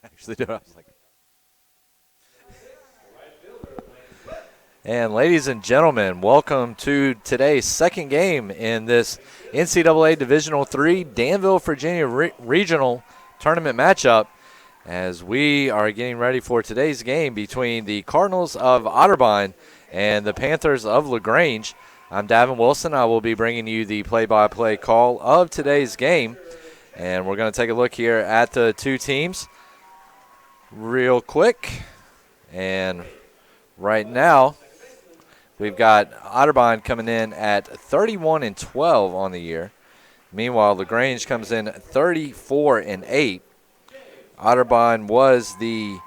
actually do it. I was like. And ladies and gentlemen, welcome to today's second game in this NCAA Divisional III Danville, Virginia Regional Tournament matchup as we are getting ready for today's game between the Cardinals of Otterbein and the Panthers of LaGrange. I'm Davin Wilson. I will be bringing you the play-by-play call of today's game. And we're going to take a look here at the two teams real quick. And right now, we've got Otterbein coming in at 31-12 on the year. Meanwhile, LaGrange comes in 34-8. Otterbein was the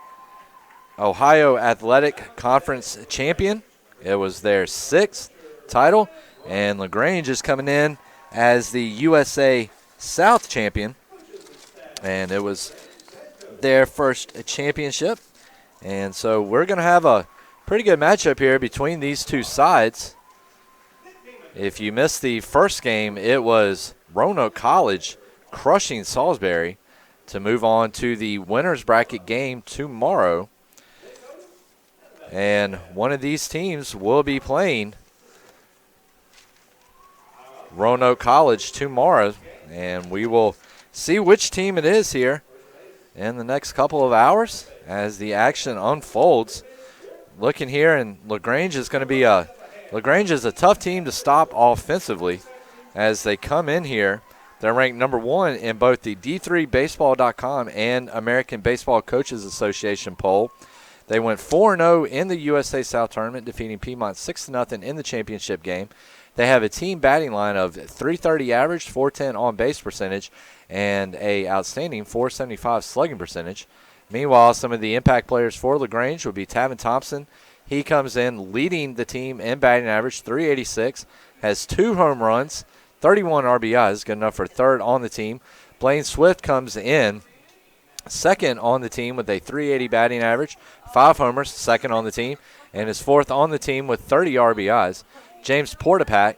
Ohio Athletic Conference champion. It was their sixth title. And LaGrange is coming in as the USA South champion. And it was their first championship. And so we're going to have a pretty good matchup here between these two sides. If you missed the first game, it was Roanoke College crushing Salisbury to move on to the winner's bracket game tomorrow. And one of these teams will be playing Roanoke College tomorrow. And we will see which team it is here in the next couple of hours as the action unfolds. Looking here, and LaGrange is going to be LaGrange is a tough team to stop offensively as they come in here. They're ranked number one in both the D3Baseball.com and American Baseball Coaches Association poll. They went 4-0 in the USA South Tournament, defeating Piedmont 6-0 in the championship game. They have a team batting line of .330 average, .410 on-base percentage, and a outstanding .475 slugging percentage. Meanwhile, some of the impact players for LaGrange would be Tavin Thompson. He comes in leading the team in batting average, .386, has 2 home runs, 31 RBIs, good enough for third on the team. Blaine Swift comes in second on the team with a .380 batting average, 5 homers, second on the team, and is fourth on the team with 30 RBIs. James Poropatic,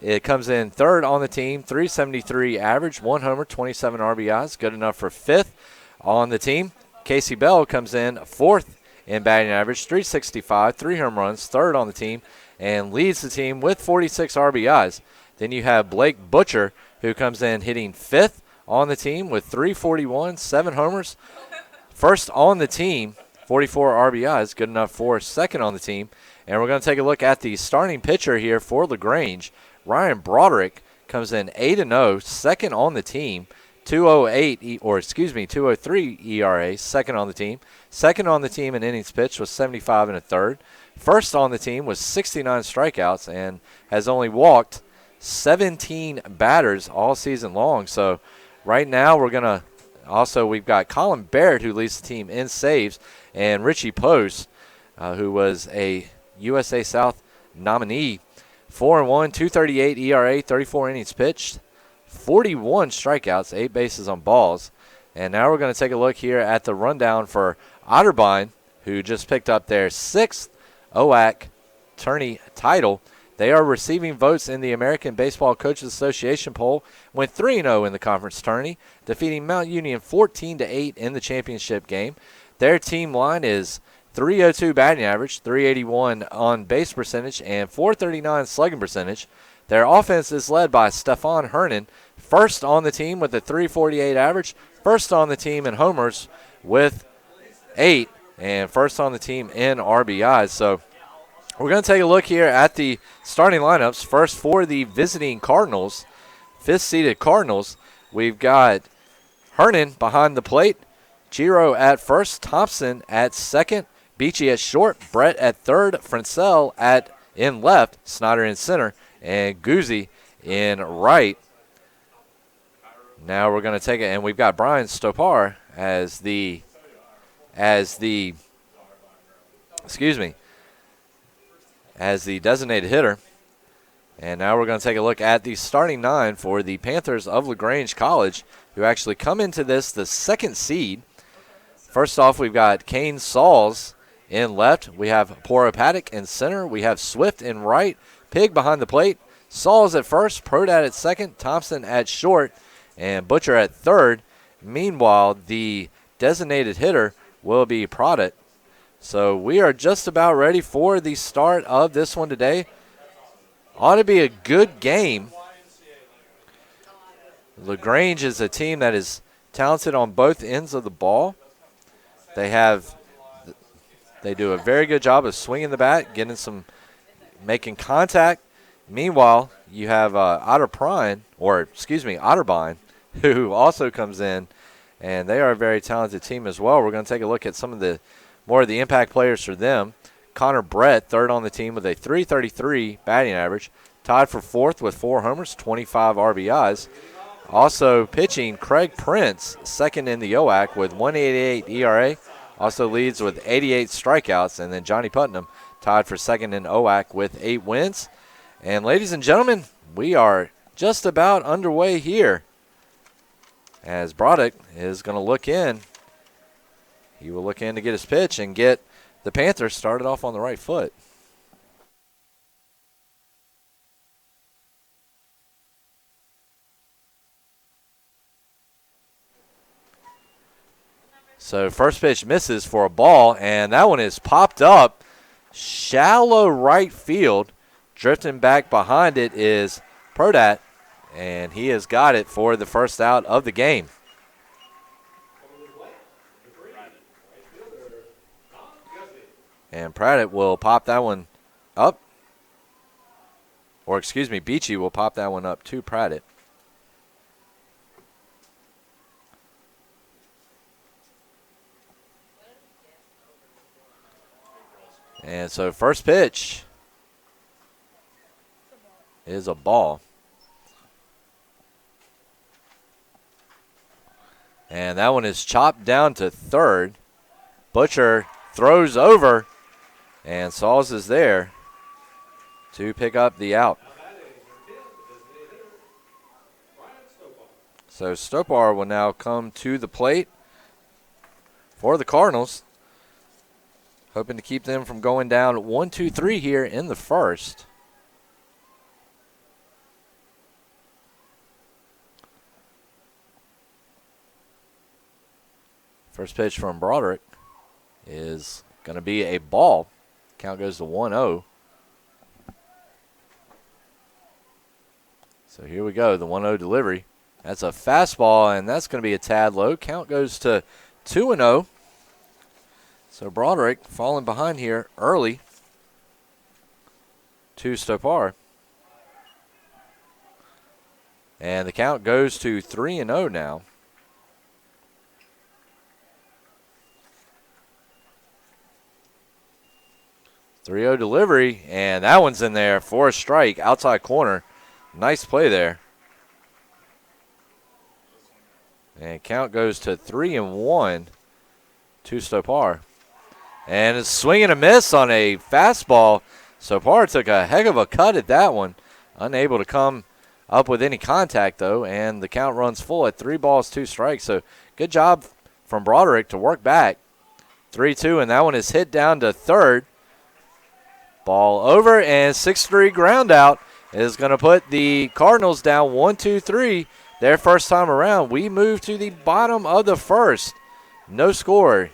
it comes in third on the team, .373 average, 1 homer, 27 RBIs, good enough for fifth on the team. Casey Bell comes in fourth in batting average, .365, 3 home runs, third on the team, and leads the team with 46 RBIs. Then you have Blake Butcher, who comes in hitting fifth on the team with .341, 7 homers, first on the team, 44 RBIs, good enough for second on the team. And we're going to take a look at the starting pitcher here for LaGrange. Ryan Broderick comes in 8-0, second on the team, 2.03 ERA, second on the team. Second on the team in innings pitched was 75 1/3. First on the team was 69 strikeouts and has only walked 17 batters all season long. So right now we've got Colin Barrett, who leads the team in saves, and Richie Post, who was a USA South nominee. 4-1, 2.38 ERA, 34 innings pitched, 41 strikeouts, 8 bases on balls. And now we're going to take a look here at the rundown for Otterbein, who just picked up their 6th OAC tourney title. They are receiving votes in the American Baseball Coaches Association poll, went 3-0 in the conference tourney, defeating Mount Union 14-8 in the championship game. Their team line is .302 batting average, .381 on base percentage, and .439 slugging percentage. Their offense is led by Stefan Hernan, first on the team with a .348 average, first on the team in homers with 8, and first on the team in RBIs. So we're going to take a look here at the starting lineups. First for the visiting Cardinals, 5th-seeded Cardinals, we've got Hernan behind the plate, Giro at first, Thompson at second, Beachy at short, Brett at third, Francel in left, Snyder in center, and Guzzi in right. Now we're going to take it, and we've got Brian Stopar as the designated hitter. And now we're going to take a look at the starting 9 for the Panthers of LaGrange College, who actually come into this the 2nd seed. First off, we've got Kane Sauls in left. We have Poropatic in center. We have Swift in right. Pig behind the plate. Sauls at first. Prodat at second. Thompson at short. And Butcher at third. Meanwhile, the designated hitter will be Prodit. So we are just about ready for the start of this one today. Ought to be a good game. LaGrange is a team that is talented on both ends of the ball. They do a very good job of swinging the bat, making contact. Meanwhile, you have Otterbein, who also comes in, and they are a very talented team as well. We're going to take a look at some of the more of the impact players for them. Connor Brett, third on the team with a .333 batting average, tied for fourth with 4 homers, 25 RBIs. Also pitching, Craig Prince, second in the OAC with 1.88 ERA, also leads with 88 strikeouts, and then Johnny Putnam tied for second in OAC with 8 wins. And ladies and gentlemen, we are just about underway here as Broddick is going to look in. He will look in to get his pitch and get the Panthers started off on the right foot. So first pitch misses for a ball, and that one is popped up. Shallow right field. Drifting back behind it is Prodat, and he has got it for the first out of the game. And Pradit will pop that one up. Or excuse me, Beachy will pop that one up to Pradit. And so first pitch is a ball. And that one is chopped down to third. Butcher throws over, and Sauls is there to pick up the out. So Stopar will now come to the plate for the Cardinals, hoping to keep them from going down 1-2-3 here in the first. First pitch from Broderick is going to be a ball. Count goes to 1-0. So here we go, the 1-0 delivery. That's a fastball, and that's going to be a tad low. Count goes to 2-0. So Broderick falling behind here early to Stopar. And the count goes to 3-0 now. 3-0 delivery, and that one's in there for a strike, outside corner. Nice play there. And count goes to 3-1 to Stopar. And it's swing and a miss on a fastball. Stopar took a heck of a cut at that one. Unable to come up with any contact, though, and the count runs full at 3 balls, 2 strikes. So good job from Broderick to work back. 3-2, and that one is hit down to third. Ball over, and 6-3 ground out is going to put the Cardinals down 1-2-3. Their first time around. We move to the bottom of the first. No score.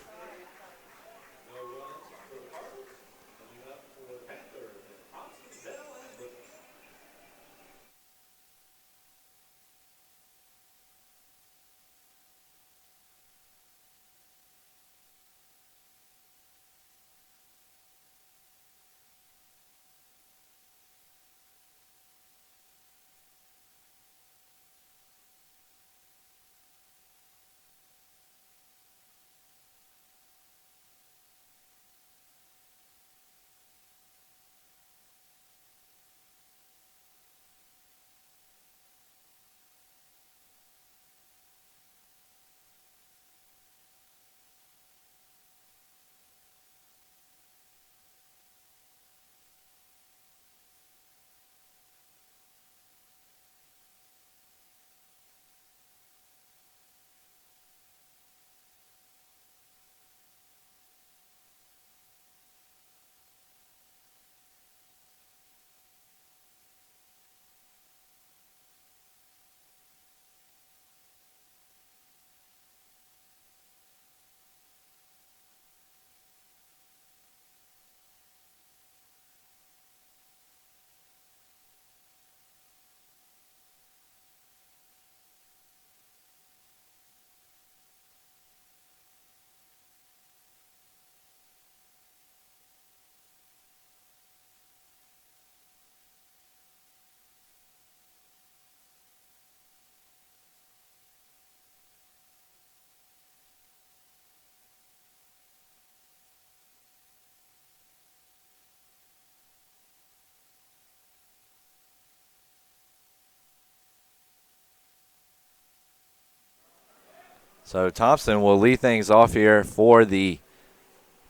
So Thompson will lead things off here for the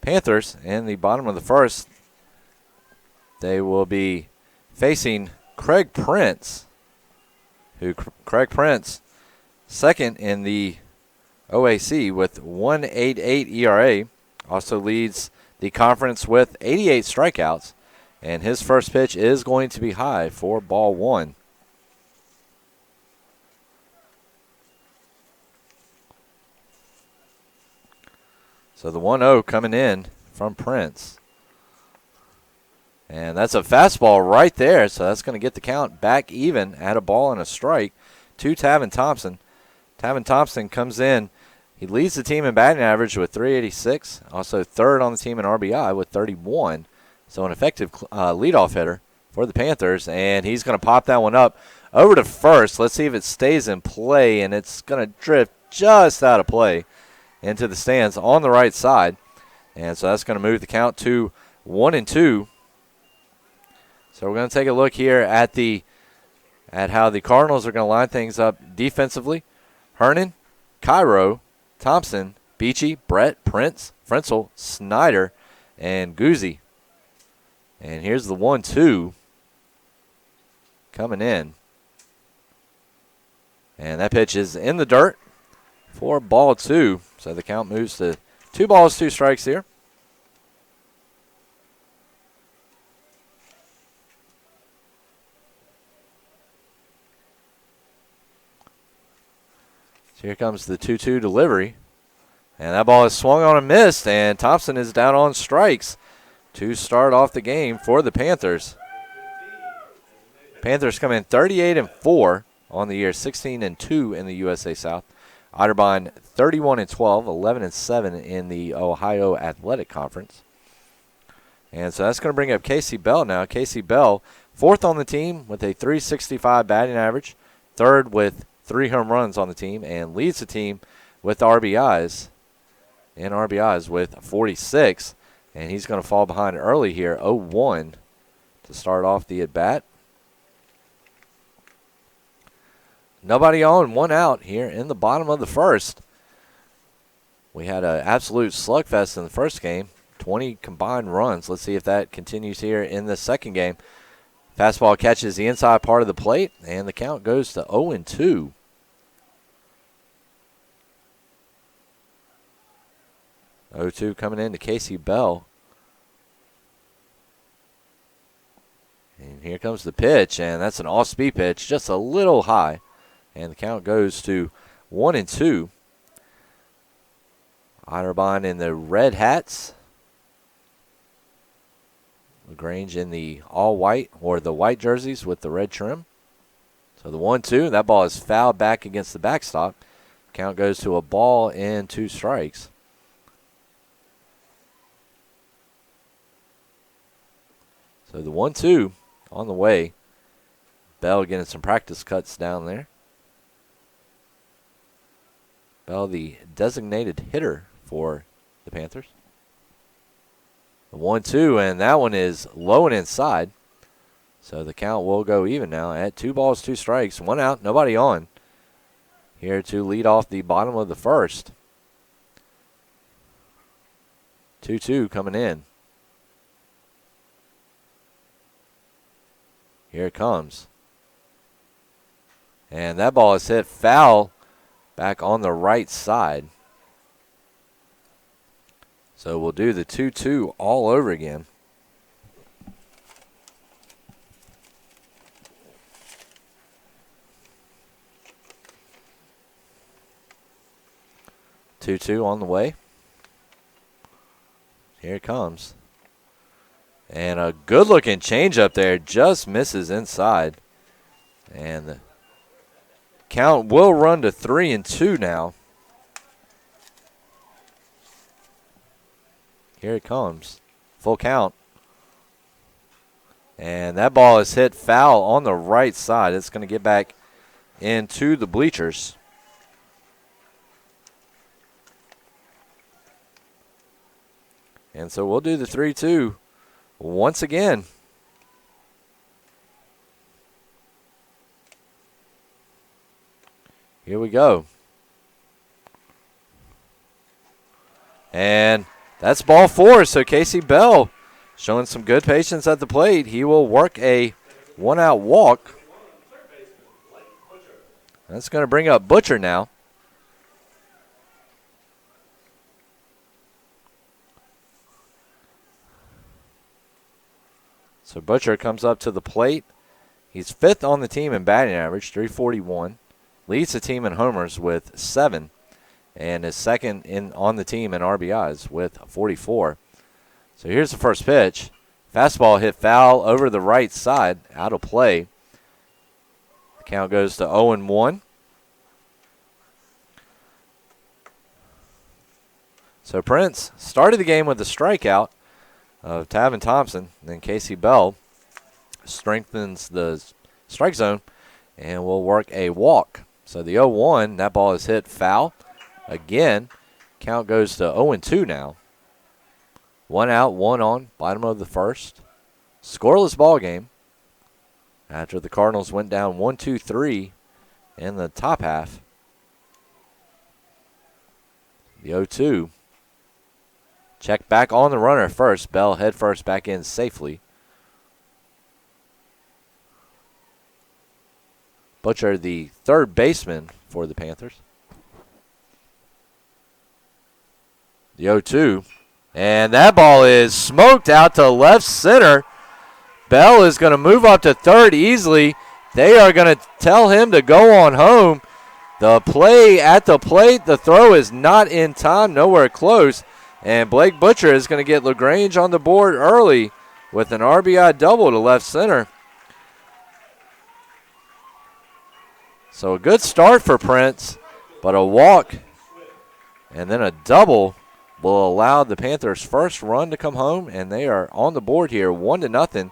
Panthers in the bottom of the first. They will be facing Craig Prince, Craig Prince, second in the OAC with 1.88 ERA, also leads the conference with 88 strikeouts, and his first pitch is going to be high for ball one. So the 1-0 coming in from Prince. And that's a fastball right there, so that's going to get the count back even at a ball and a strike to Tavin Thompson. Tavin Thompson comes in. He leads the team in batting average with 386, also third on the team in RBI with 31. So an effective leadoff hitter for the Panthers, and he's going to pop that one up over to first. Let's see if it stays in play, and it's going to drift just out of play into the stands on the right side. And so that's going to move the count to 1-2. So we're going to take a look here at how the Cardinals are going to line things up defensively. Hernan, Cairo, Thompson, Beachy, Brett, Prince, Frenzel, Snyder, and Guzzi. And here's the 1-2 coming in. And that pitch is in the dirt for ball two. So the count moves to 2 balls, 2 strikes here. So here comes the 2-2 delivery. And that ball is swung on and missed, and Thompson is down on strikes to start off the game for the Panthers. Panthers come in 38-4 on the year, 16-2 in the USA South. Otterbein 31-12, 11-7 in the Ohio Athletic Conference. And so that's going to bring up Casey Bell now. Casey Bell, fourth on the team with a .365 batting average, third with 3 home runs on the team, and leads the team with RBIs. In RBIs with 46, and he's going to fall behind early here, 0-1 to start off the at-bat. Nobody on, 1 out here in the bottom of the first. We had an absolute slugfest in the first game, 20 combined runs. Let's see if that continues here in the second game. Fastball catches the inside part of the plate, and the count goes to 0-2. 0-2 coming in to Casey Bell. And here comes the pitch, and that's an off-speed pitch, just a little high. And the count goes to 1-2. Otterbein in the red hats. LaGrange in the all-white, or the white jerseys with the red trim. So the 1-2, that ball is fouled back against the backstop. Count goes to a ball and 2 strikes. So the 1-2 on the way. Bell getting some practice cuts down there. Bell, the designated hitter for the Panthers. The 1-2, and that one is low and inside. So the count will go even now at 2 balls, 2 strikes, 1 out, nobody on. Here to lead off the bottom of the first. 2-2 coming in. Here it comes. And that ball is hit foul back on the right side. So we'll do the 2-2 all over again. Two on the way. Here it comes. And a good-looking changeup there, just misses inside. And the count will run to 3-2 now. Here it comes. Full count. And that ball is hit foul on the right side. It's going to get back into the bleachers. And so we'll do the 3-2 once again. Here we go. And that's ball 4, so Casey Bell showing some good patience at the plate. He will work a one-out walk. That's going to bring up Butcher now. So Butcher comes up to the plate. He's 5th on the team in batting average, 341. Leads the team in homers with 7. And is second on the team in RBIs with 44. So here's the first pitch. Fastball hit foul over the right side, out of play. The count goes to 0-1. So Prince started the game with a strikeout of Tavin Thompson. Then Casey Bell strengthens the strike zone and will work a walk. So the 0-1, that ball is hit foul. Again, count goes to 0-2 now. 1 out, 1 on, bottom of the first. Scoreless ball game after the Cardinals went down 1-2-3 in the top half. The 0-2. Check back on the runner first. Bell head first back in safely. Butcher, the third baseman for the Panthers. The 0-2. And that ball is smoked out to left center. Bell is going to move up to third easily. They are going to tell him to go on home. The play at the plate, the throw is not in time, nowhere close. And Blake Butcher is going to get LaGrange on the board early with an RBI double to left center. So a good start for Prince, but a walk and then a double will allow the Panthers' first run to come home, and they are on the board here 1-0.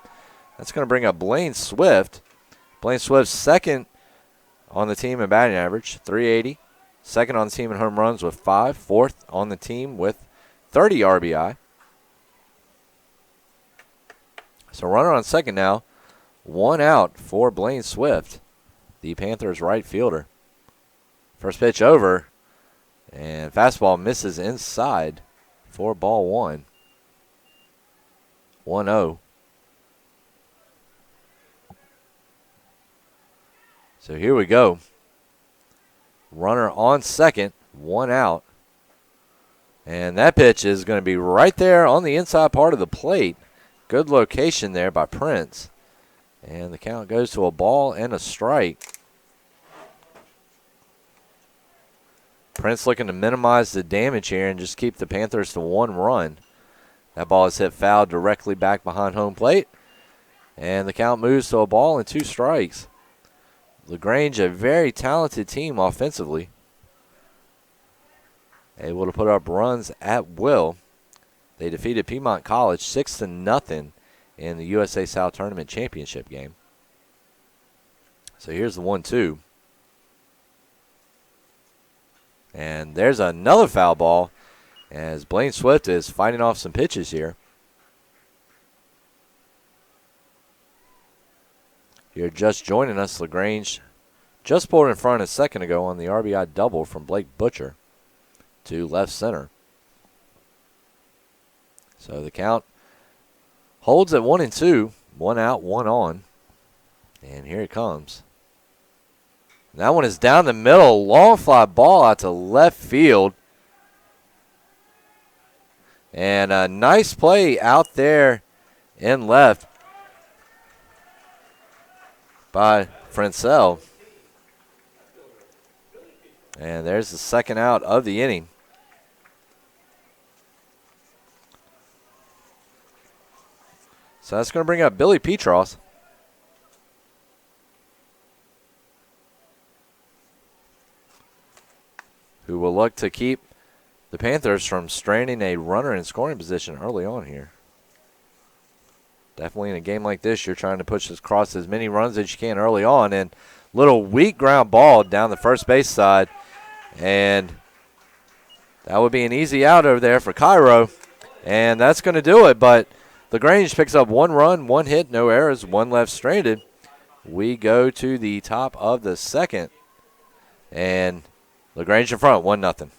That's going to bring up Blaine Swift. Blaine Swift second on the team in batting average, 380. Second on the team in home runs with 5. Fourth on the team with 30 RBI. So runner on second now. 1 out for Blaine Swift, the Panthers' right fielder. First pitch over, and fastball misses inside for ball 1. 1-0. So here we go. Runner on second, 1 out. And that pitch is going to be right there on the inside part of the plate. Good location there by Prince. And the count goes to a ball and a strike. Prince looking to minimize the damage here and just keep the Panthers to 1 run. That ball is hit foul directly back behind home plate. And the count moves to a ball and 2 strikes. LaGrange, a very talented team offensively. Able to put up runs at will. They defeated Piedmont College 6-0 in the USA South Tournament Championship game. So here's the 1-2. And there's another foul ball as Blaine Swift is fighting off some pitches here. If you're just joining us, LaGrange just pulled in front a second ago on the RBI double from Blake Butcher to left center. So the count holds at 1-2, 1 out, 1 on. And here it comes. That one is down the middle, long fly ball out to left field. And a nice play out there in left by Francel. And there's the second out of the inning. So that's going to bring up Billy Petros. Who will look to keep the Panthers from straining a runner in scoring position early on here. Definitely in a game like this, you're trying to push across as many runs as you can early on. And little weak ground ball down the first base side. And that would be an easy out over there for Cairo. And that's going to do it. But LaGrange picks up 1 run, 1 hit, no errors, 1 left stranded. We go to the top of the second. And LaGrange in front, 1-0.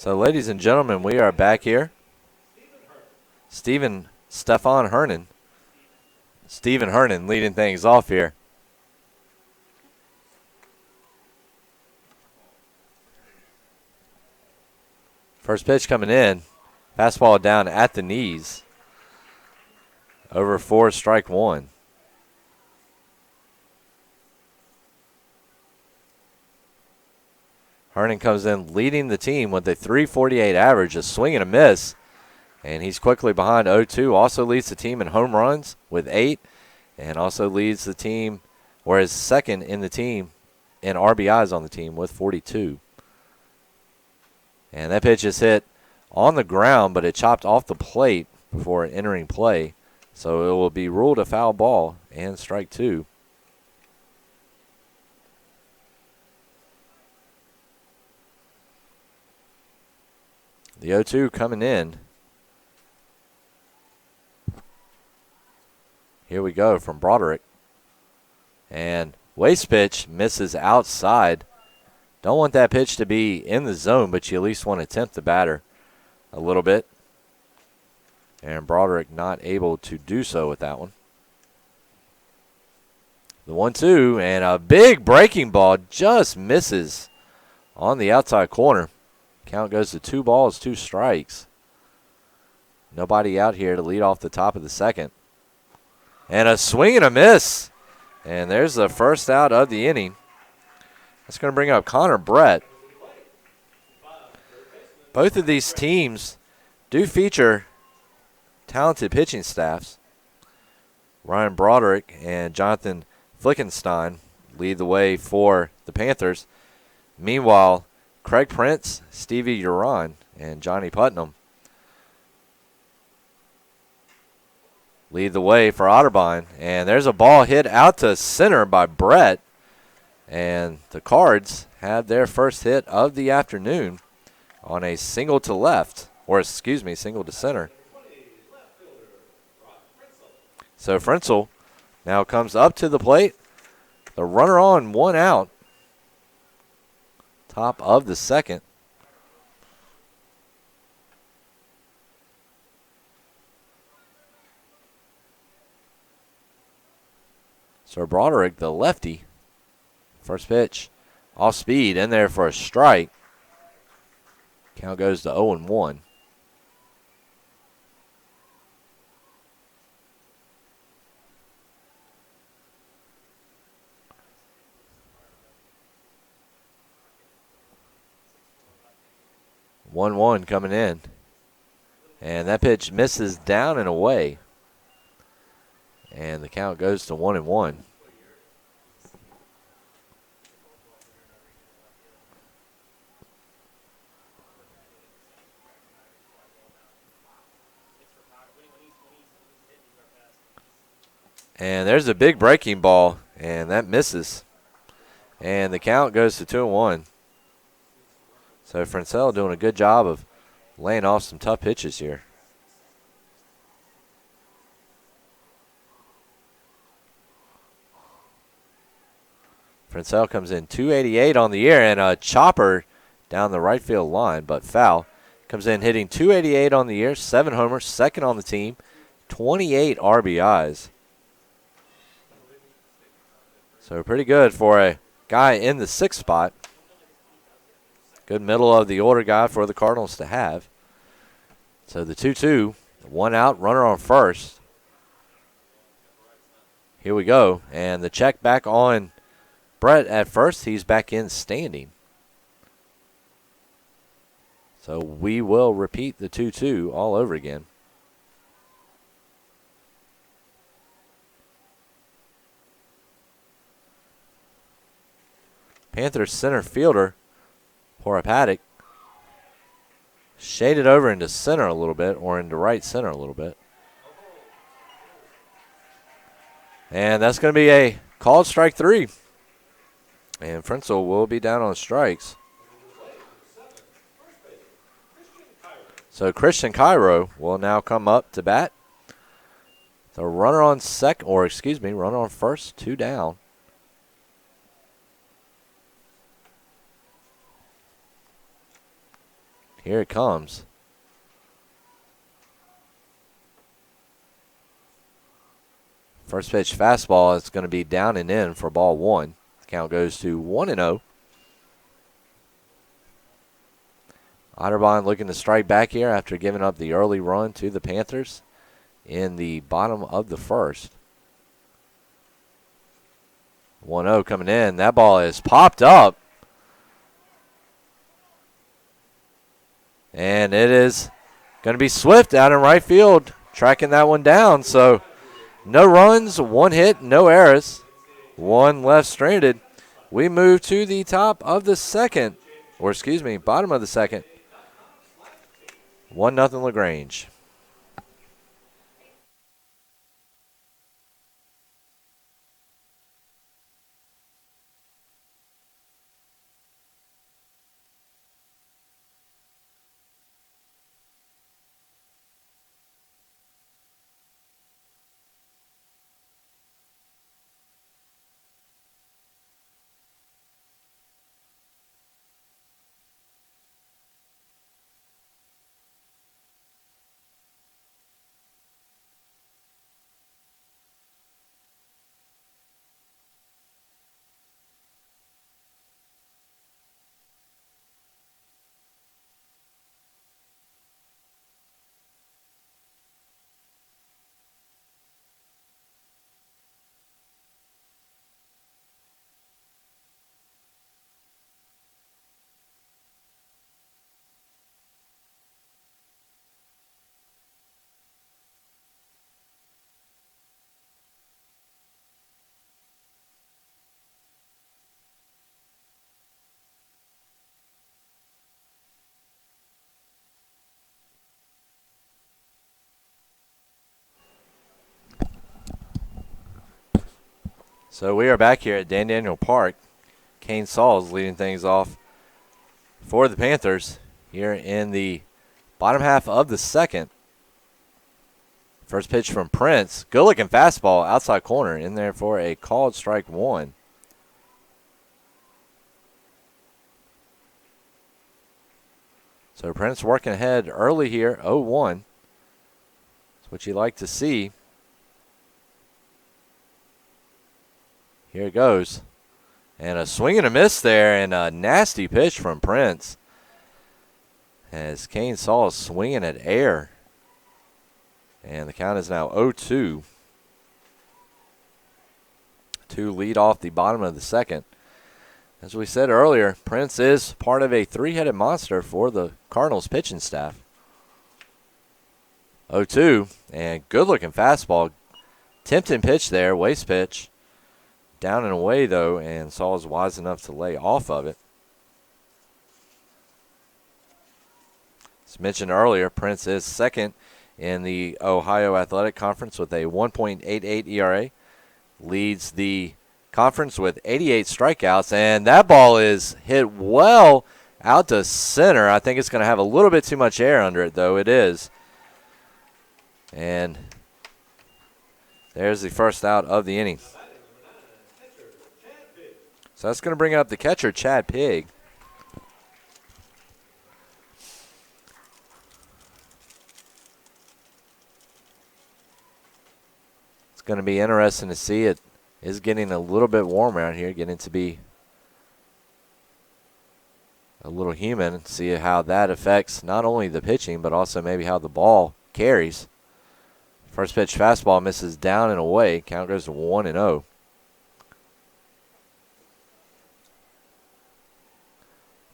So, ladies and gentlemen, we are back here. Stephen Hernan leading things off here. First pitch coming in. Fastball down at the knees. Over 4, strike 1. Hernan comes in leading the team with a .348 average, a swing and a miss. And he's quickly behind 0-2. Also leads the team in home runs with 8. And also leads the team, or is second in the team in RBIs on the team with 42. And that pitch is hit on the ground, but it chopped off the plate before entering play. So it will be ruled a foul ball and strike 2. The 0-2 coming in. Here we go from Broderick. And waste pitch misses outside. Don't want that pitch to be in the zone, but you at least want to tempt the batter a little bit. And Broderick not able to do so with that one. The 1-2 and a big breaking ball just misses on the outside corner. Count goes to 2 balls, 2 strikes. Nobody out here to lead off the top of the second. And a swing and a miss. And there's the first out of the inning. That's going to bring up Connor Brett. Both of these teams do feature talented pitching staffs. Ryan Broderick and Jonathan Flickenstein lead the way for the Panthers. Meanwhile, Craig Prince, Stevie Uron, and Johnny Putnam lead the way for Otterbein. And there's a ball hit out to center by Brett. And the Cards had their first hit of the afternoon on a single to left, single to center. So Frenzel now comes up to the plate. The runner on, 1 out. Top of the second. So Broderick, the lefty. First pitch, off speed, in there for a strike. Count goes to 0-1. One coming in. And that pitch misses down and away. And the count goes to 1-1. And there's a big breaking ball, and that misses. And the count goes to 2-1. So Frenzel doing a good job of laying off some tough pitches here. Frenzel comes in 288 on the year, and a chopper down the right field line, but foul. Comes in hitting 288 on the year, 7 homers, second on the team, 28 RBIs. So pretty good for a guy in the 6th spot. Good middle of the order guy for the Cardinals to have. So the 2-2, 1 out, runner on first. Here we go. And the check back on Brett at first. He's back in standing. So we will repeat the 2-2 all over again. Panthers center fielder, Horapatic, shaded over into center a little bit, or into right center a little bit. And that's going to be a called strike 3. And Frenzel will be down on strikes. So Christian Cairo will now come up to bat. The runner on runner on first, 2 down. Here it comes. First pitch fastball is going to be down and in for ball one. The count goes to 1-0. Otterbein looking to strike back here after giving up the early run to the Panthers in the bottom of the first. 1-0 coming in. That ball is popped up. And it is going to be Swift out in right field, tracking that one down. So no runs, one hit, no errors, one left stranded. We move to the top of the second, bottom of the second. 1-0 LaGrange. So we are back here at Dan Daniel Park. Kane Sauls leading things off for the Panthers here in the bottom half of the second. First pitch from Prince. Good looking fastball outside corner in there for a called strike one. So Prince working ahead early here, 0-1. That's what you like to see. Here it goes. And a swing and a miss there, and a nasty pitch from Prince. As Kane Saul is swinging at air. And the count is now 0-2. To lead off the bottom of the second. As we said earlier, Prince is part of a three-headed monster for the Cardinals pitching staff. 0-2, and good-looking fastball. Tempting pitch there, waste pitch. Down and away, though, and Saul is wise enough to lay off of it. As mentioned earlier, Prince is second in the Ohio Athletic Conference with a 1.88 ERA. Leads the conference with 88 strikeouts, and that ball is hit well out to center. I think it's going to have a little bit too much air under it, though. It is. And there's the first out of the inning. So that's going to bring up the catcher, Chad Pigg. It's going to be interesting to see. It is getting a little bit warmer out here, getting to be a little humid, and see how that affects not only the pitching, but also maybe how the ball carries. First pitch fastball misses down and away. Count goes to 1-0.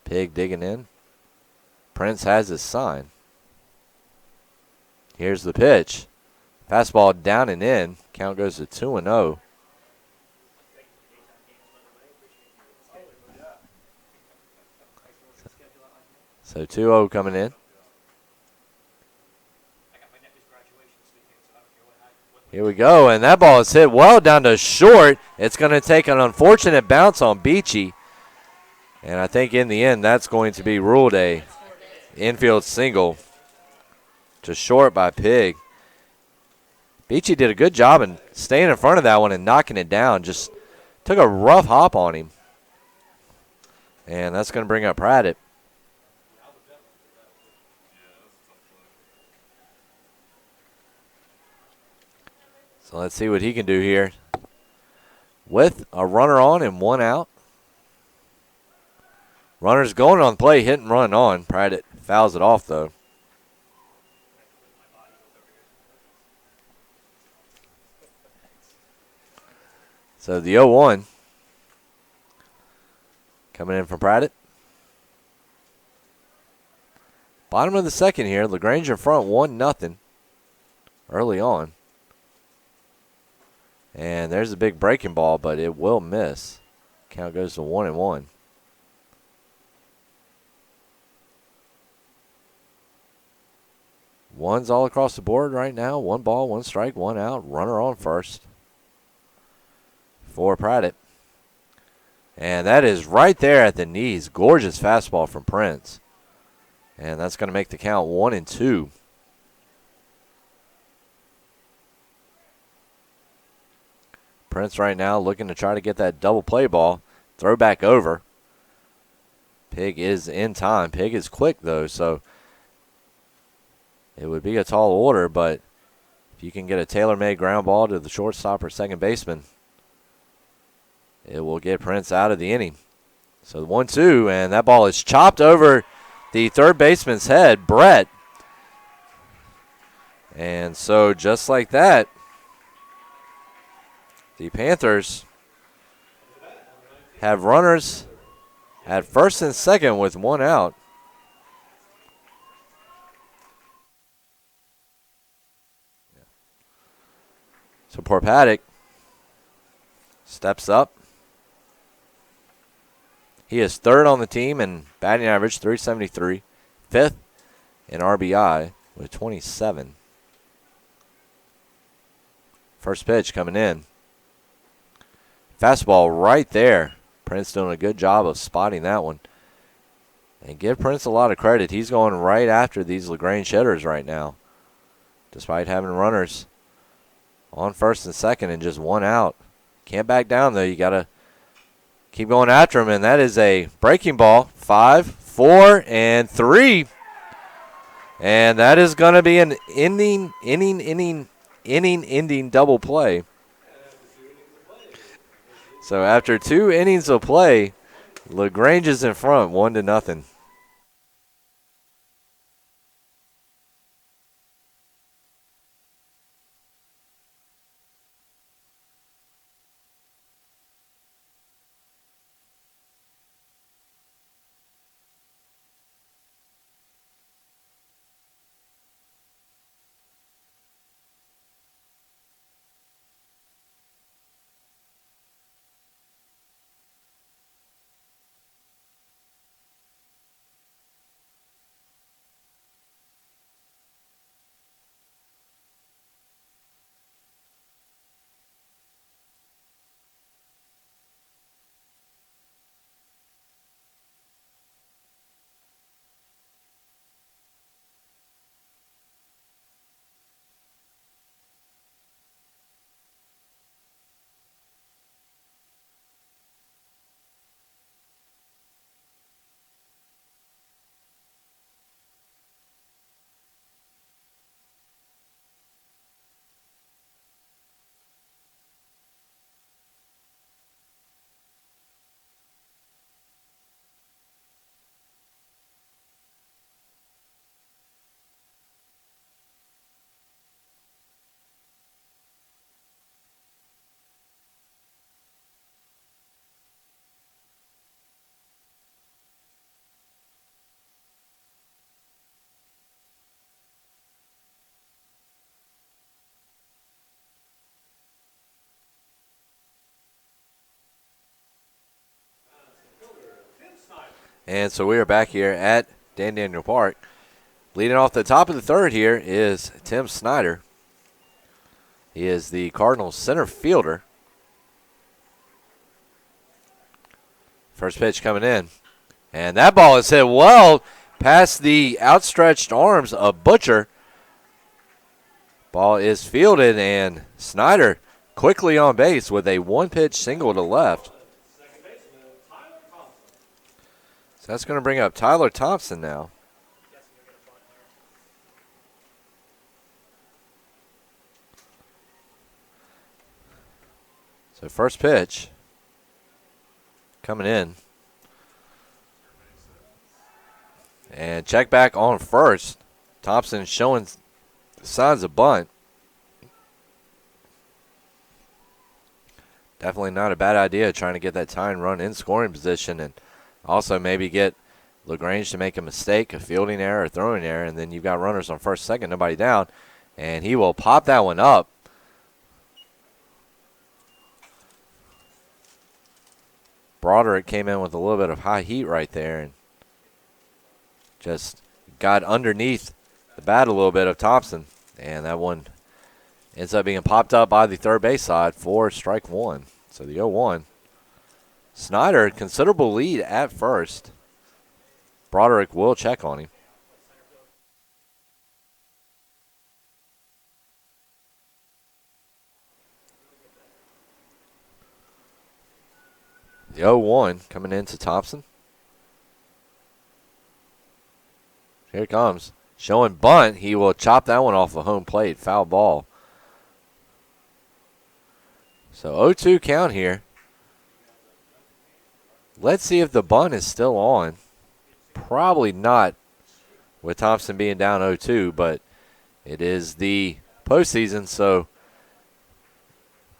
Pig digging in. Prince has his sign. Here's the pitch. Fastball down and in. Count goes to 2-0. So 2-0 coming in. Here we go, and that ball is hit well down to short. It's going to take an unfortunate bounce on Beachy. And I think in the end, that's going to be ruled a infield single to short by Pigg. Beachy did a good job in staying in front of that one and knocking it down. Just took a rough hop on him. And that's going to bring up Pradditt. So let's see what he can do here. With a runner on and one out. Runner's going on play, hit and run on. Pradit fouls it off, though. So the 0-1 coming in from Pradit. Bottom of the second here. LaGrange in front 1-0 early on. And there's a big breaking ball, but it will miss. Count goes to 1-1. Ones all across the board right now. 1 ball, 1 strike, 1 out. Runner on first for Pradit. And that is right there at the knees. Gorgeous fastball from Prince. And that's going to make the count 1-2. Prince right now looking to try to get that double play ball. Throw back over. Pig is in time. Pig is quick, though, so it would be a tall order, but if you can get a tailor-made ground ball to the shortstop or second baseman, it will get Prince out of the inning. So 1-2, and that ball is chopped over the third baseman's head, Brett. And so just like that, the Panthers have runners at first and second with 1 out. So poor Paddock steps up. He is third on the team in batting average, 373. Fifth in RBI with 27. First pitch coming in. Fastball right there. Prince doing a good job of spotting that one. And give Prince a lot of credit. He's going right after these LaGrange hitters right now, despite having runners on first and second and just 1 out. Can't back down, though. You got to keep going after him, and that is a breaking ball. 5, 4, and 3. And that is going to be an inning-ending double play. So after 2 innings of play, LaGrange is in front, 1-0. And so we are back here at Dan Daniel Park. Leading off the top of the third here is Tim Snyder. He is the Cardinals center fielder. First pitch coming in. And that ball is hit well past the outstretched arms of Butcher. Ball is fielded, and Snyder quickly on base with a 1-pitch single to left. So that's going to bring up Tyler Thompson now. So first pitch coming in. And check back on first. Thompson showing signs of bunt. Definitely not a bad idea trying to get that tying run in scoring position and also maybe get LaGrange to make a mistake, a fielding error, or throwing error, and then you've got runners on first, second, nobody down, and he will pop that one up. Broderick came in with a little bit of high heat right there and just got underneath the bat a little bit of Thompson, and that one ends up being popped up by the third base side for strike one. So the 0-1. Snyder, considerable lead at first. Broderick will check on him. The 0-1 coming into Thompson. Here it comes. Showing bunt. He will chop that one off the home plate. Foul ball. So 0-2 count here. Let's see if the bunt is still on. Probably not with Thompson being down 0-2, but it is the postseason, so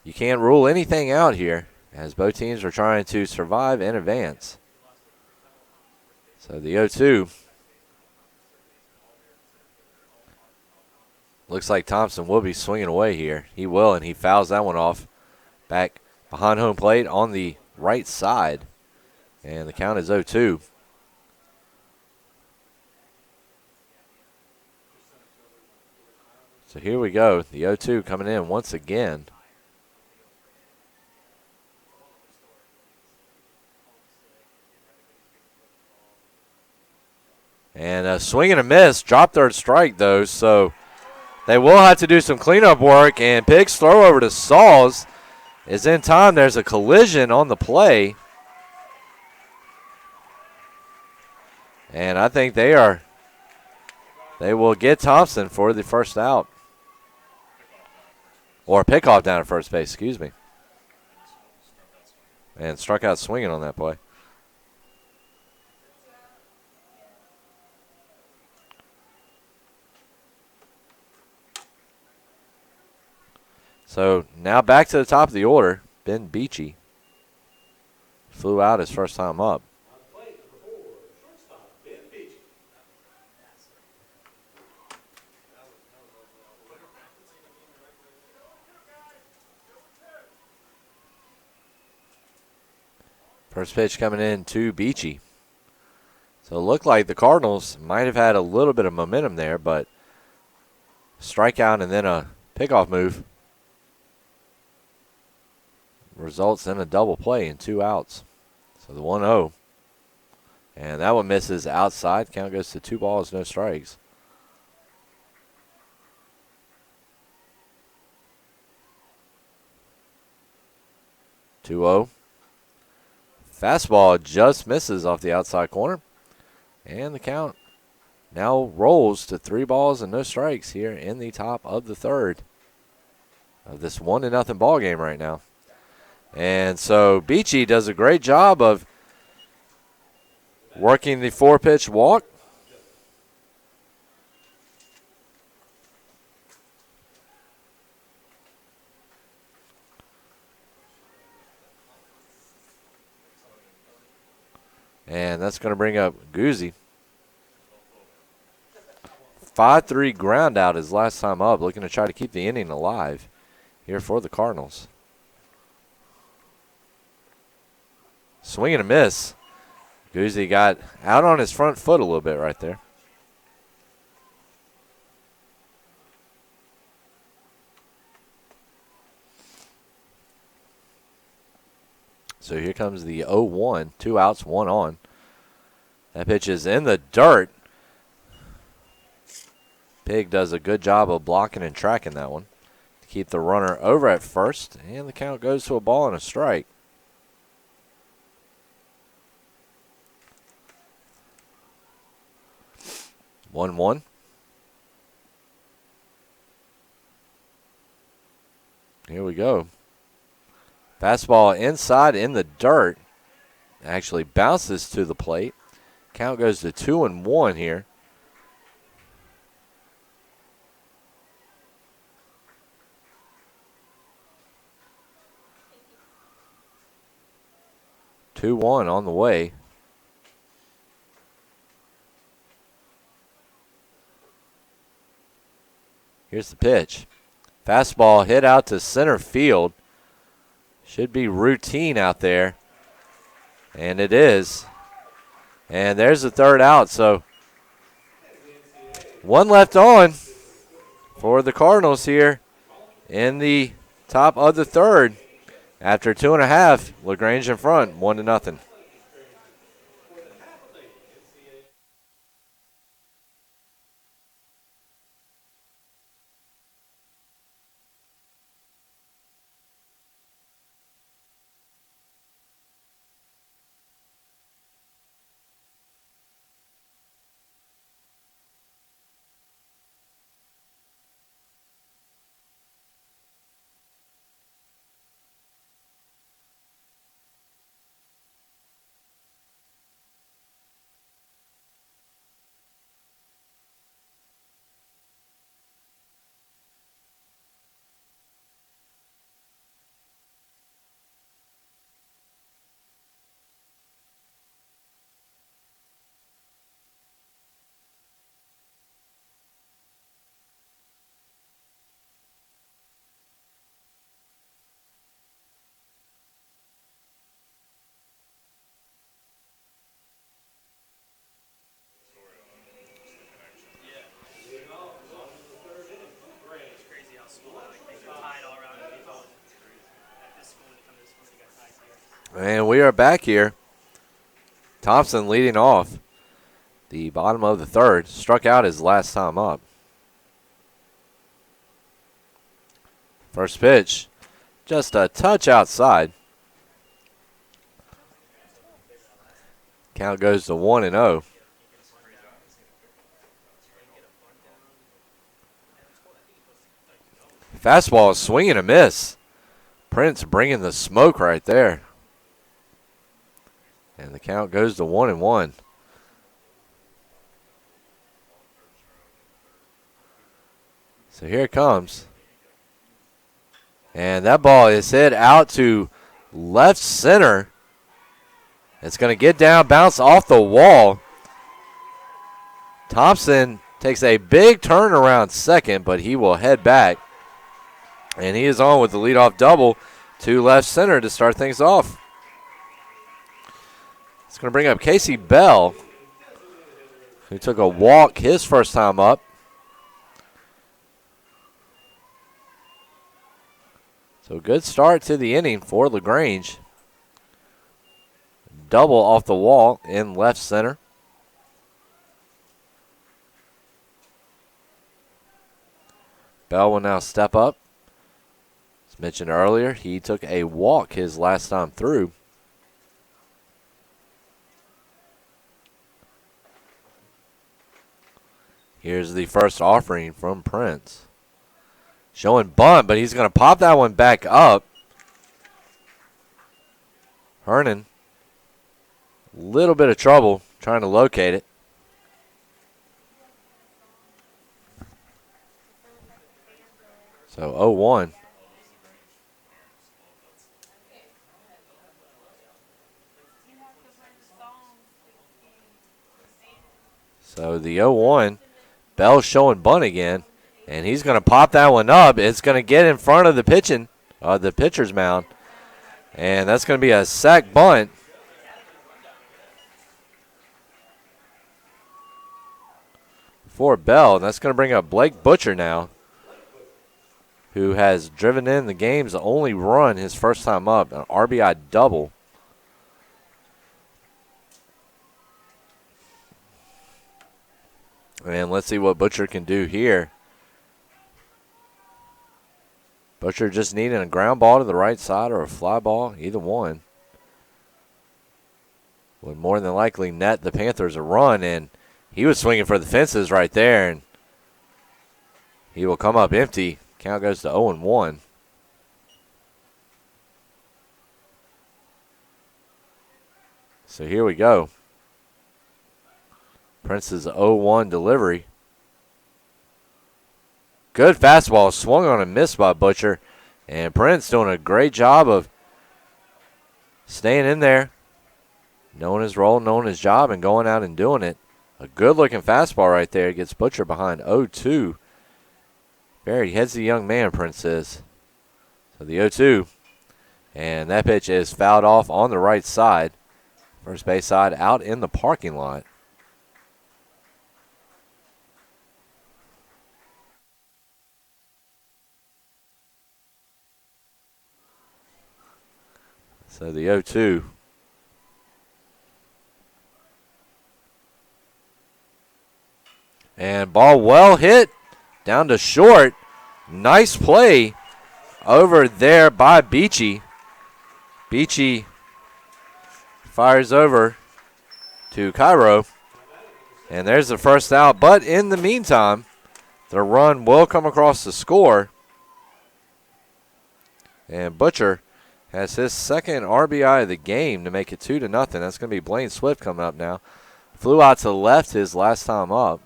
you can't rule anything out here as both teams are trying to survive and advance. So the 0-2. Looks like Thompson will be swinging away here. He will, and he fouls that one off back behind home plate on the right side. And the count is 0-2. So here we go. The 0-2 coming in once again. And a swing and a miss. Drop third strike, though, so they will have to do some cleanup work. And Pig's throw over to Sauls is in time. There's a collision on the play. And I think they will get Thompson for the first out. Or pickoff down at first base, excuse me. And struck out swinging on that play. So now back to the top of the order. Ben Beachy flew out his first time up. First pitch coming in to Beachy. So it looked like the Cardinals might have had a little bit of momentum there, but strikeout and then a pickoff move results in a double play and 2 outs. So the 1-0. And that one misses outside. Count goes to 2 balls, no strikes. Two-0. Fastball just misses off the outside corner. And the count now rolls to 3 balls and no strikes here in the top of the third of this 1-0 ball game right now. And so Beachy does a great job of working the 4-pitch walk. And that's going to bring up Guzzi. 5-3 ground out his last time up, looking to try to keep the inning alive here for the Cardinals. Swing and a miss. Guzzi got out on his front foot a little bit right there. So here comes the 0-1. 2 outs, 1 on. That pitch is in the dirt. Pig does a good job of blocking and tracking that one to keep the runner over at first. And the count goes to a ball and a strike. One. Here we go. Fastball inside in the dirt. Actually bounces to the plate. Count goes to 2-1 here. Two one on the way. Here's the pitch. Fastball hit out to center field. Should be routine out there. And it is. And there's the third out. So one left on for the Cardinals here in the top of the third. After 2.5, LaGrange in front, 1-0. And we are back here. Thompson leading off the bottom of the third. Struck out his last time up. First pitch, just a touch outside. Count goes to 1-0. Fastball swing and a miss. Prince bringing the smoke right there. And the count goes to 1-1. So here it comes. And that ball is hit out to left center. It's going to get down, bounce off the wall. Thompson takes a big turn around second, but he will head back. And he is on with the leadoff double to left center to start things off. It's going to bring up Casey Bell, who took a walk his first time up. So good start to the inning for LaGrange. Double off the wall in left center. Bell will now step up. As mentioned earlier, he took a walk his last time through. Here's the first offering from Prince. Showing bunt, but he's going to pop that one back up. Hernan, a little bit of trouble trying to locate it. So 0-1. So the 0-1, Bell showing bunt again, and he's going to pop that one up. It's going to get in front of the pitcher's mound, and that's going to be a sac bunt. For Bell, and that's going to bring up Blake Butcher now, who has driven in the game's only run his first time up, an RBI double. And let's see what Butcher can do here. Butcher just needing a ground ball to the right side or a fly ball, either one. Would more than likely net the Panthers a run, and he was swinging for the fences right there, and he will come up empty. Count goes to 0-1. So here we go. Prince's 0-1 delivery. Good fastball, swung on and missed by Butcher. And Prince doing a great job of staying in there, knowing his role, knowing his job, and going out and doing it. A good-looking fastball right there. Gets Butcher behind 0-2. Very headsy young man, Prince is. So the 0-2. And that pitch is fouled off on the right side. First base side out in the parking lot. So the 0-2. And ball well hit down to short. Nice play over there by Beachy. Beachy fires over to Cairo. And there's the first out. But in the meantime, the run will come across the score. And Butcher has his second RBI of the game to make it 2-0. That's going to be Blaine Swift coming up now. Flew out to the left his last time up.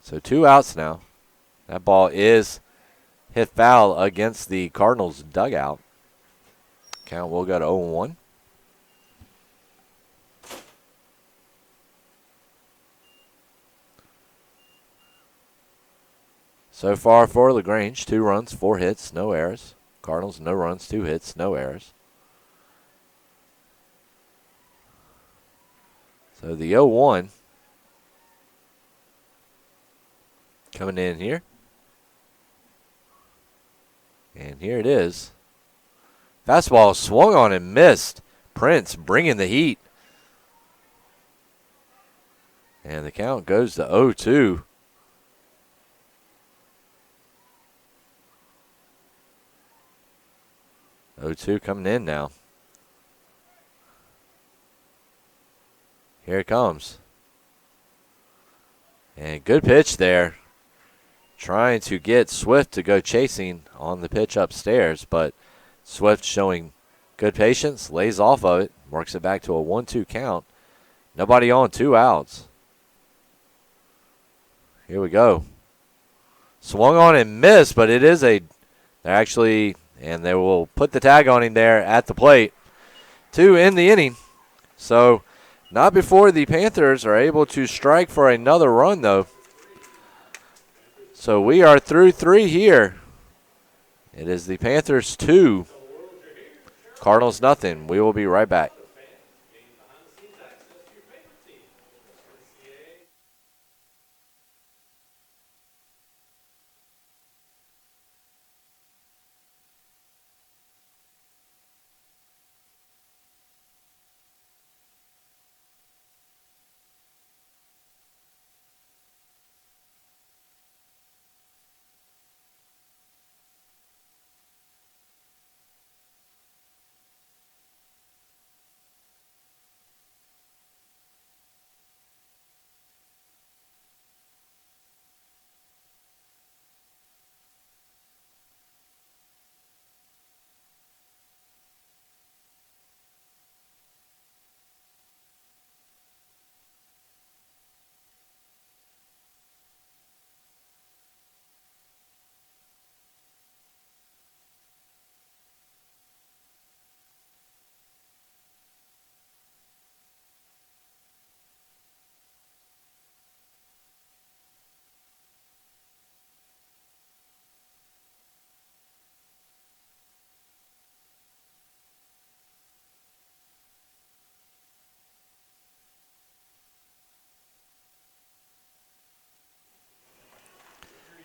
So 2 outs now. That ball is hit foul against the Cardinals dugout. Count will go to 0-1. So far for LaGrange, 2 runs, 4 hits, no errors. Cardinals, no runs, 2 hits, no errors. So the 0-1 coming in here. And here it is. Fastball swung on and missed. Prince bringing the heat. And the count goes to 0-2. 0-2 coming in now. Here it comes. And good pitch there. Trying to get Swift to go chasing on the pitch upstairs, but Swift showing good patience, lays off of it, works it back to a 1-2 count. Nobody on, 2 outs. Here we go. Swung on and missed, but it is they're actually, and they will put the tag on him there at the plate to end the inning. So not before the Panthers are able to strike for another run, though. So we are through 3 here. It is the Panthers 2, Cardinals nothing. We will be right back.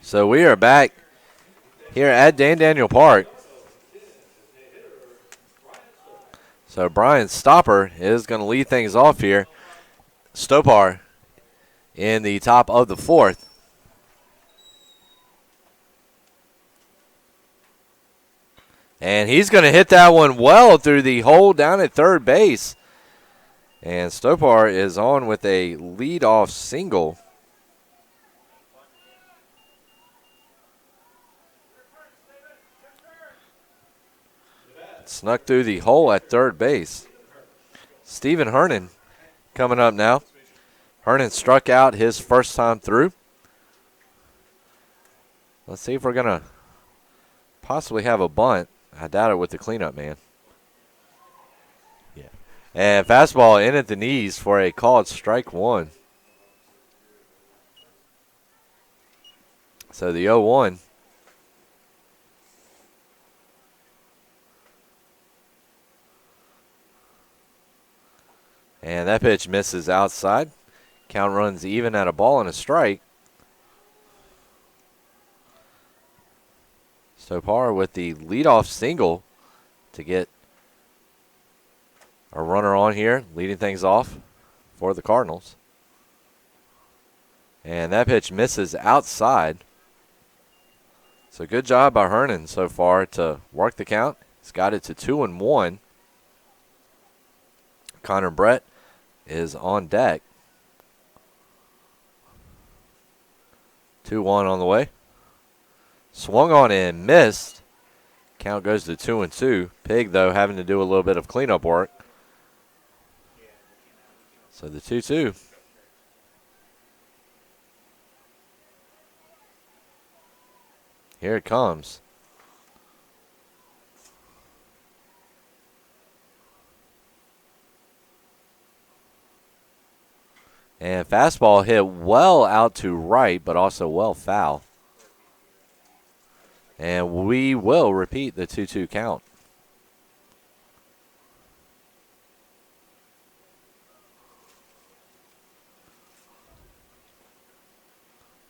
So we are back here at Dan Daniel Park. So Brian Stopper is going to lead things off here. Stopar in the top of the 4th. And he's going to hit that one well through the hole down at third base. And Stopar is on with a leadoff single. Snuck through the hole at third base. Stephen Hernan coming up now. Hernan struck out his first time through. Let's see if we're going to possibly have a bunt. I doubt it with the cleanup man. Yeah. And fastball in at the knees for a called strike one. So the 0-1. And that pitch misses outside. Count runs even at a ball and a strike. Stopar with the leadoff single to get a runner on here, leading things off for the Cardinals. And that pitch misses outside. So good job by Hernan so far to work the count. He's got it to 2-1. Connor Brett is on deck. 2-1 on the way. Swung on and missed. Count goes to 2-2. Pig, though, having to do a little bit of cleanup work. So the 2-2. Here it comes. And fastball hit well out to right, but also well foul. And we will repeat the 2-2 count.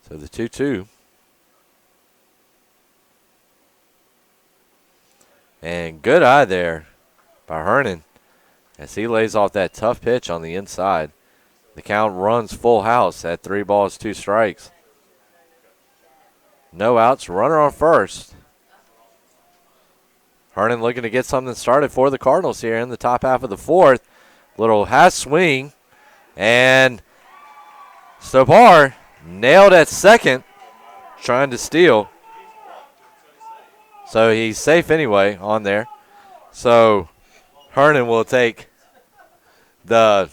So the 2-2. And good eye there by Hernan as he lays off that tough pitch on the inside. The count runs full house at 3 balls, 2 strikes. No outs, runner on first. Hernan looking to get something started for the Cardinals here in the top half of the fourth. Little half swing, and Stopar nailed at second, trying to steal. So he's safe anyway on there. So Hernan will take the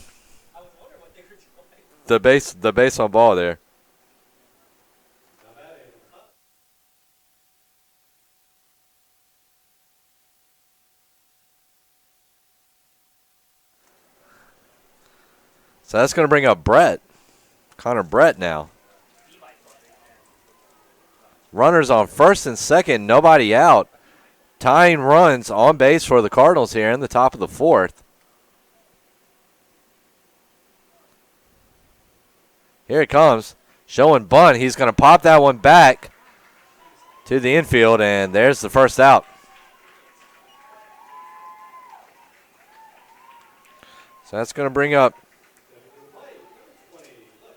base on ball there. So that's going to bring up Brett. Connor Brett now. Runners on first and second, nobody out. Tying runs on base for the Cardinals here in the top of the fourth. Here it comes. Showing bunt. He's going to pop that one back to the infield, and there's the first out. So that's going to bring up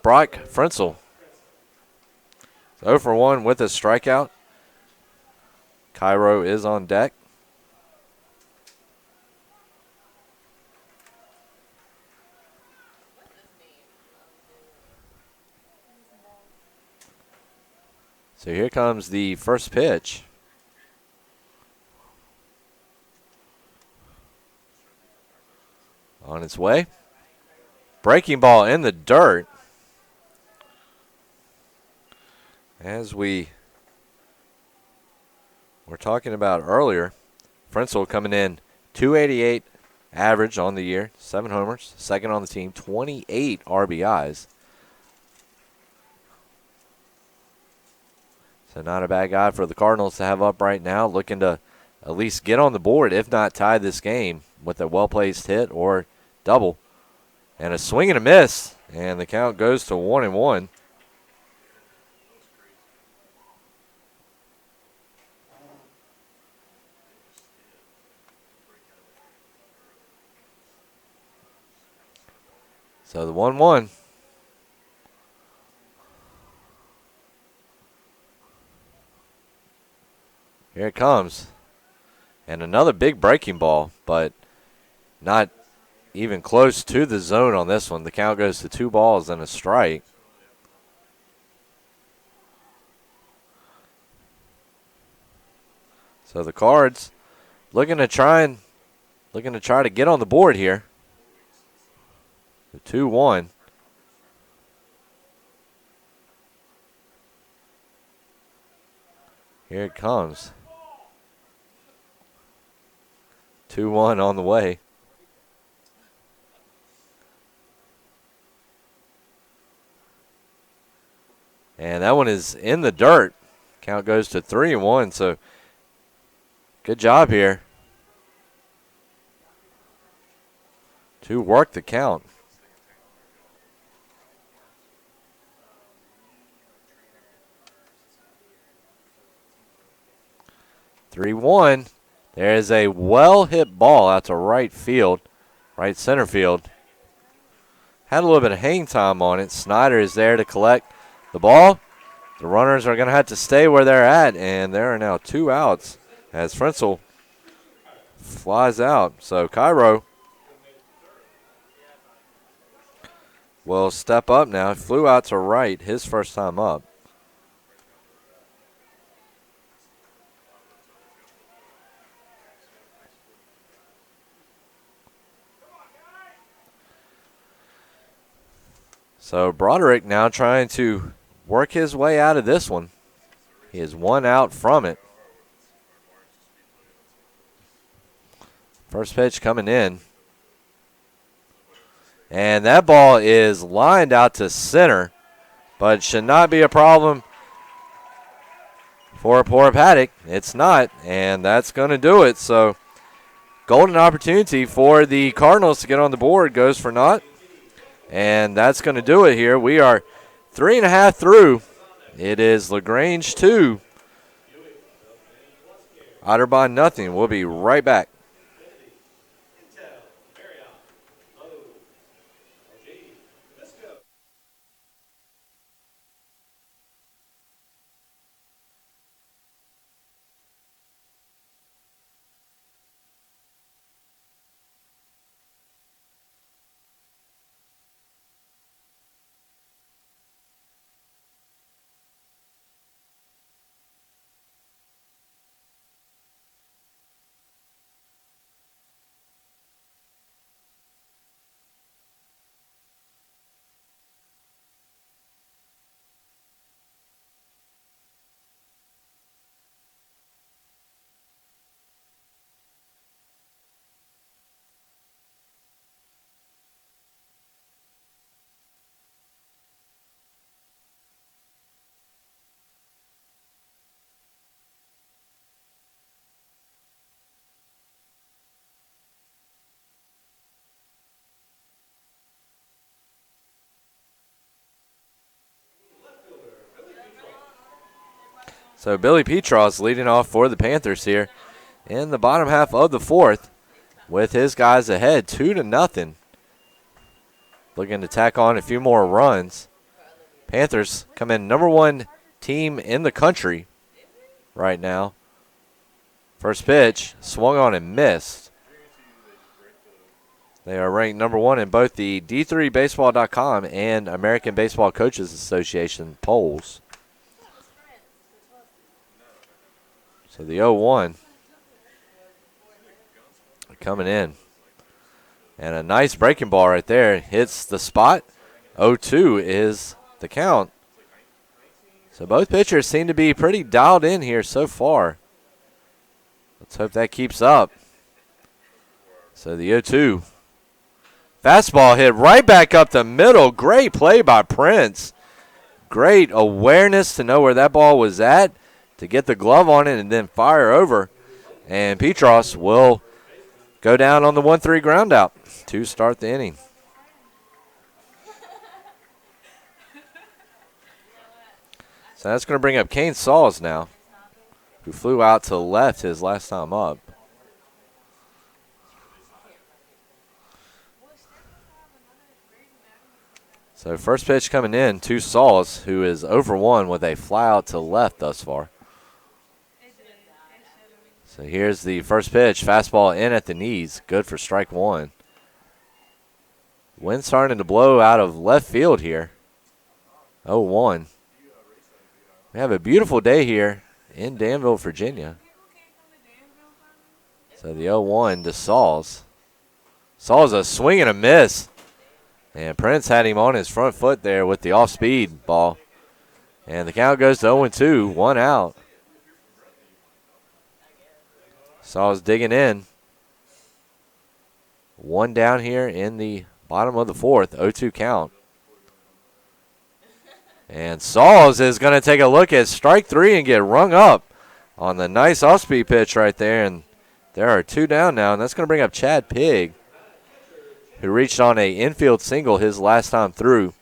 Brock Frenzel. 0 for 1 with a strikeout. Cairo is on deck. So here comes the first pitch. On its way. Breaking ball in the dirt. As we were talking about earlier, Frenzel coming in 288 average on the year, 7 homers, second on the team, 28 RBIs. So not a bad guy for the Cardinals to have up right now, looking to at least get on the board, if not tie this game with a well-placed hit or double. And a swing and a miss, and the count goes to 1-1. So the 1-1. Here it comes. And another big breaking ball, but not even close to the zone on this one. The count goes to 2 balls and a strike. So the Cards looking to try to get on the board here. 2-1. Here it comes. 2-1 on the way. And that one is in the dirt. Count goes to 3-1, so good job here to work the count. Three-one. There is a well-hit ball out to right center field. Had a little bit of hang time on it. Snyder is there to collect the ball. The runners are going to have to stay where they're at, and there are now 2 outs as Frenzel flies out. So Cairo will step up now. Flew out to right his first time up. So Broderick now trying to work his way out of this one. He is 1 out from it. First pitch coming in. And that ball is lined out to center, but it should not be a problem for poor Paddock. It's not, and that's going to do it. So golden opportunity for the Cardinals to get on the board goes for naught. And that's going to do it here. We are 3.5 through. It is LaGrange 2. Otterbein nothing. We'll be right back. So Billy Petros leading off for the Panthers here in the bottom half of the 4th with his guys ahead 2-0. Looking to tack on a few more runs. Panthers come in #1 team in the country right now. First pitch swung on and missed. They are ranked #1 in both the D3Baseball.com and American Baseball Coaches Association polls. So the 0-1 coming in. And a nice breaking ball right there. Hits the spot. 0-2 is the count. So both pitchers seem to be pretty dialed in here so far. Let's hope that keeps up. So the 0-2. Fastball hit right back up the middle. Great play by Prince. Great awareness to know where that ball was at, to get the glove on it and then fire over. And Petros will go down on the 1-3 ground out to start the inning. So that's going to bring up Kane Sauls now, who flew out to left his last time up. So first pitch coming in to Sauls, who is over 1 with a fly out to left thus far. So here's the first pitch. Fastball in at the knees. Good for strike 1. Wind starting to blow out of left field here. 0-1. We have a beautiful day here in Danville, Virginia. So the 0-1 to Sauls. Sauls a swing and a miss. And Prince had him on his front foot there with the off-speed ball. And the count goes to 0-2, 1 out. Sauls digging in. 1 down here in the bottom of the 4th, 0-2 count. And Sauls is going to take a look at strike 3 and get rung up on the nice off-speed pitch right there. And there are 2 down now, and that's going to bring up Chad Pigg, who reached on a infield single his last time through.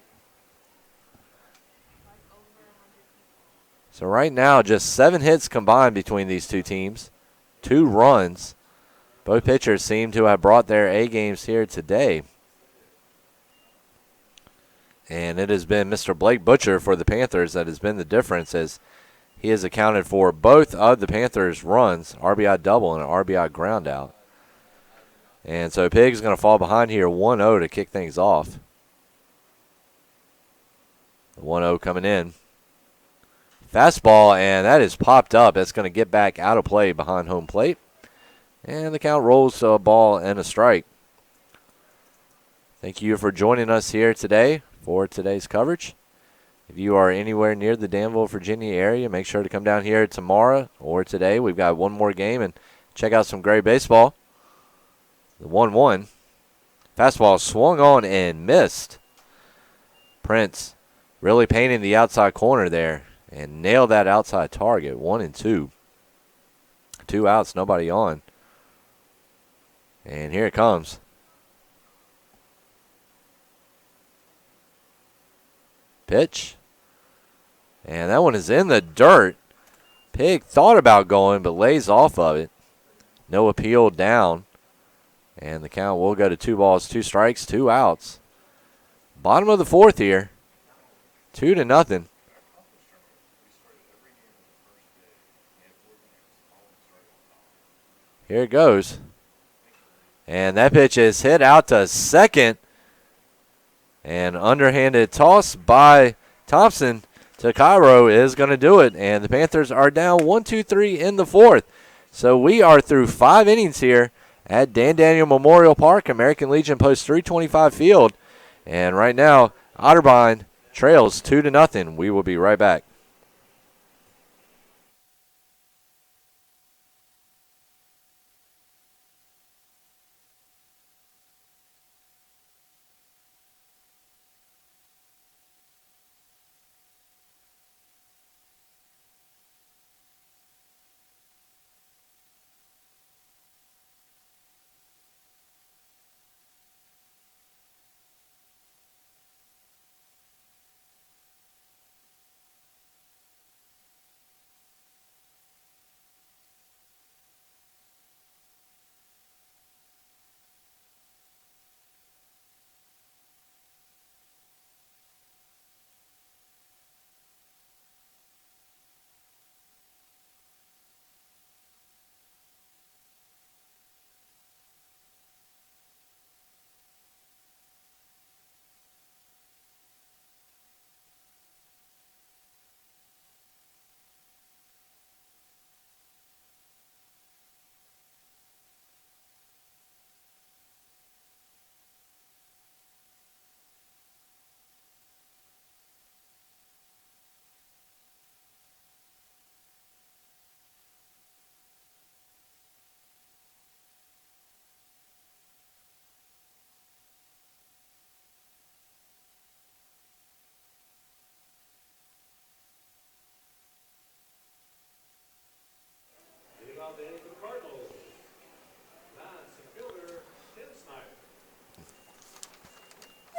So right now, just 7 hits combined between these two teams, 2 runs. Both pitchers seem to have brought their A games here today. And it has been Mr. Blake Butcher for the Panthers that has been the difference, as he has accounted for both of the Panthers' runs, RBI double and an RBI ground out. And so Pigg's going to fall behind here 1-0 to kick things off. The 1-0 coming in. Fastball, and that is popped up. That's going to get back out of play behind home plate. And the count rolls to a ball and a strike. Thank you for joining us here today for today's coverage. If you are anywhere near the Danville, Virginia area, make sure to come down here tomorrow or today. We've got one more game and check out some great baseball. The 1-1. Fastball swung on and missed. Prince really painting the outside corner there and nailed that outside target. 1-2. 2 outs, nobody on. And here it comes. Pitch. And that one is in the dirt. Pigg thought about going, but lays off of it. No appeal down. And the count will go to 2 balls, 2 strikes, 2 outs. Bottom of the 4th here. 2-0. Here it goes. And that pitch is hit out to second. And underhanded toss by Thompson to Cairo is going to do it. And the Panthers are down 1-2-3 in the 4th. So we are through 5 innings here at Dan Daniel Memorial Park, American Legion Post 325 Field. And right now, Otterbein trails 2-0. We will be right back.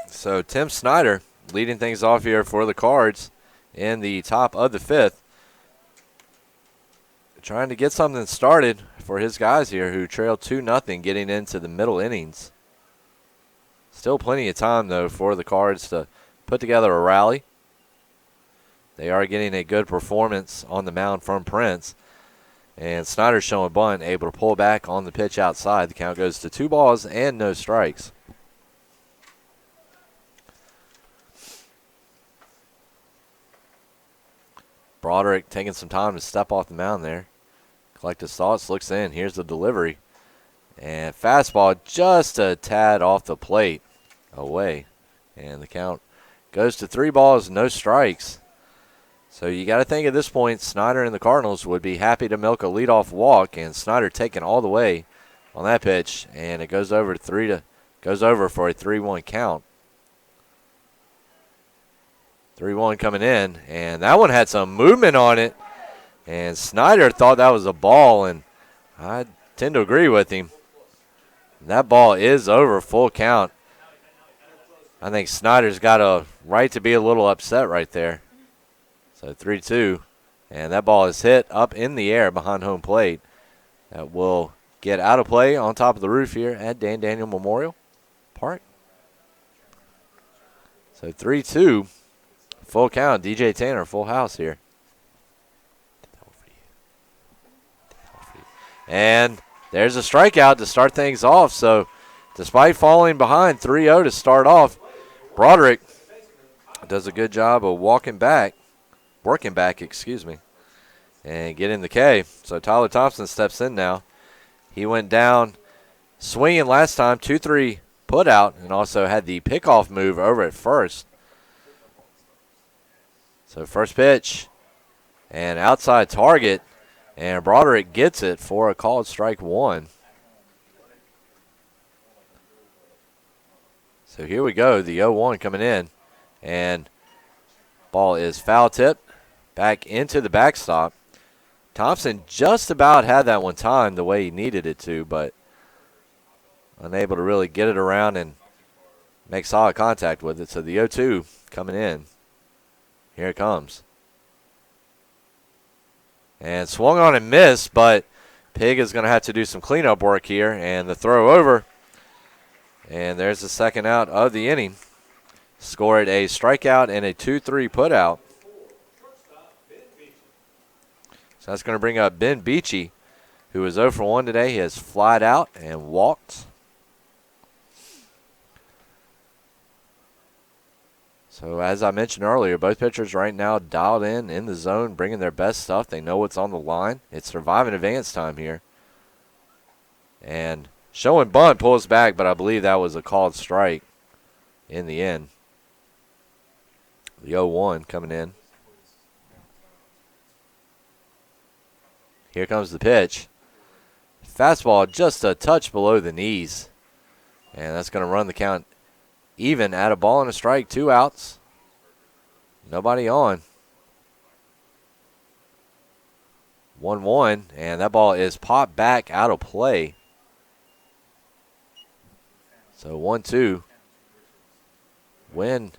So Tim Snyder leading things off here for the Cards in the top of the 5th. Trying to get something started for his guys here who trail 2-0 getting into the middle innings. Still plenty of time, though, for the Cards to put together a rally. They are getting a good performance on the mound from Prince. And Snyder's showing bunt, able to pull back on the pitch outside. The count goes to 2 balls and no strikes. Broderick taking some time to step off the mound there. Collect his thoughts, looks in. Here's the delivery. And fastball just a tad off the plate away. And the count goes to 3 balls, no strikes. So you got to think at this point, Snyder and the Cardinals would be happy to milk a leadoff walk, and Snyder taking all the way on that pitch, and it goes over for a 3-1 count. 3-1 coming in, and that one had some movement on it, and Snyder thought that was a ball, and I tend to agree with him. That ball is over, full count. I think Snyder's got a right to be a little upset right there. So 3-2, and that ball is hit up in the air behind home plate. That will get out of play on top of the roof here at Dan Daniel Memorial Park. So 3-2, full count. DJ Tanner, full house here. And there's a strikeout to start things off. So despite falling behind 3-0 to start off, Broderick does a good job of working back, and getting the K. So Tyler Thompson steps in now. He went down swinging last time, 2-3 put out, and also had the pickoff move over at first. So first pitch, and outside target, and Broderick gets it for a called strike 1. So here we go, the 0-1 coming in, and ball is foul tipped back into the backstop. Thompson just about had that one timed the way he needed it to, but unable to really get it around and make solid contact with it. So the 0-2 coming in. Here it comes. And swung on and missed, but Pig is going to have to do some cleanup work here, and the throw over. And there's the second out of the inning. Scored a strikeout and a 2-3 putout. So that's going to bring up Ben Beachy, who is 0 for 1 today. He has flied out and walked. So as I mentioned earlier, both pitchers right now dialed in the zone, bringing their best stuff. They know what's on the line. It's survive and advance time here. And showing bunt pulls back, but I believe that was a called strike in the end. The 0-1 coming in. Here comes the pitch. Fastball just a touch below the knees. And that's going to run the count even at a ball and a strike, 2 outs. Nobody on. 1-1, and that ball is popped back out of play. So 1-2. Wind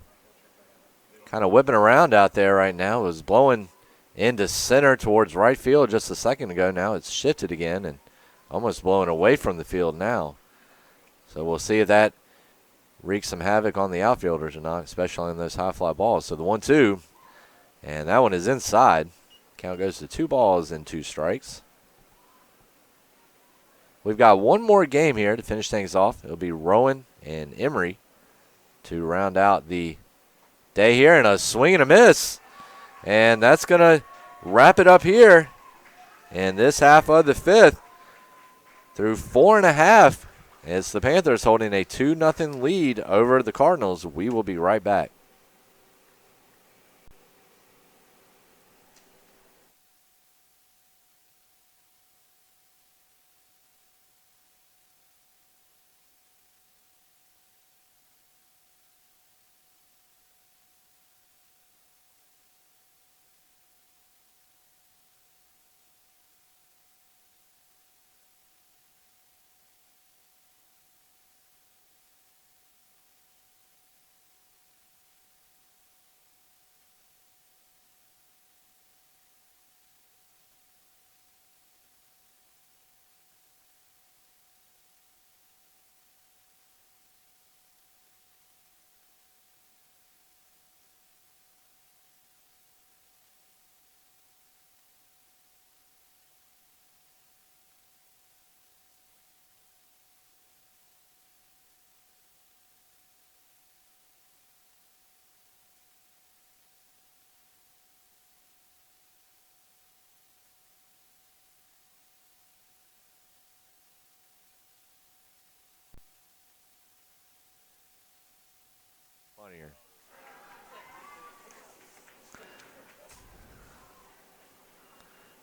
kind of whipping around out there right now. It was blowing into center towards right field just a second ago. Now it's shifted again and almost blowing away from the field now. So we'll see if that wreaks some havoc on the outfielders or not, especially on those high fly balls. So the 1-2, and that one is inside. Count goes to 2 balls and 2 strikes. We've got one more game here to finish things off. It'll be Rowan and Emory to round out the day here, and a swing and a miss. And that's going to wrap it up here in this half of the 5th. Through 4.5, it's the Panthers holding a 2-0 lead over the Cardinals. We will be right back.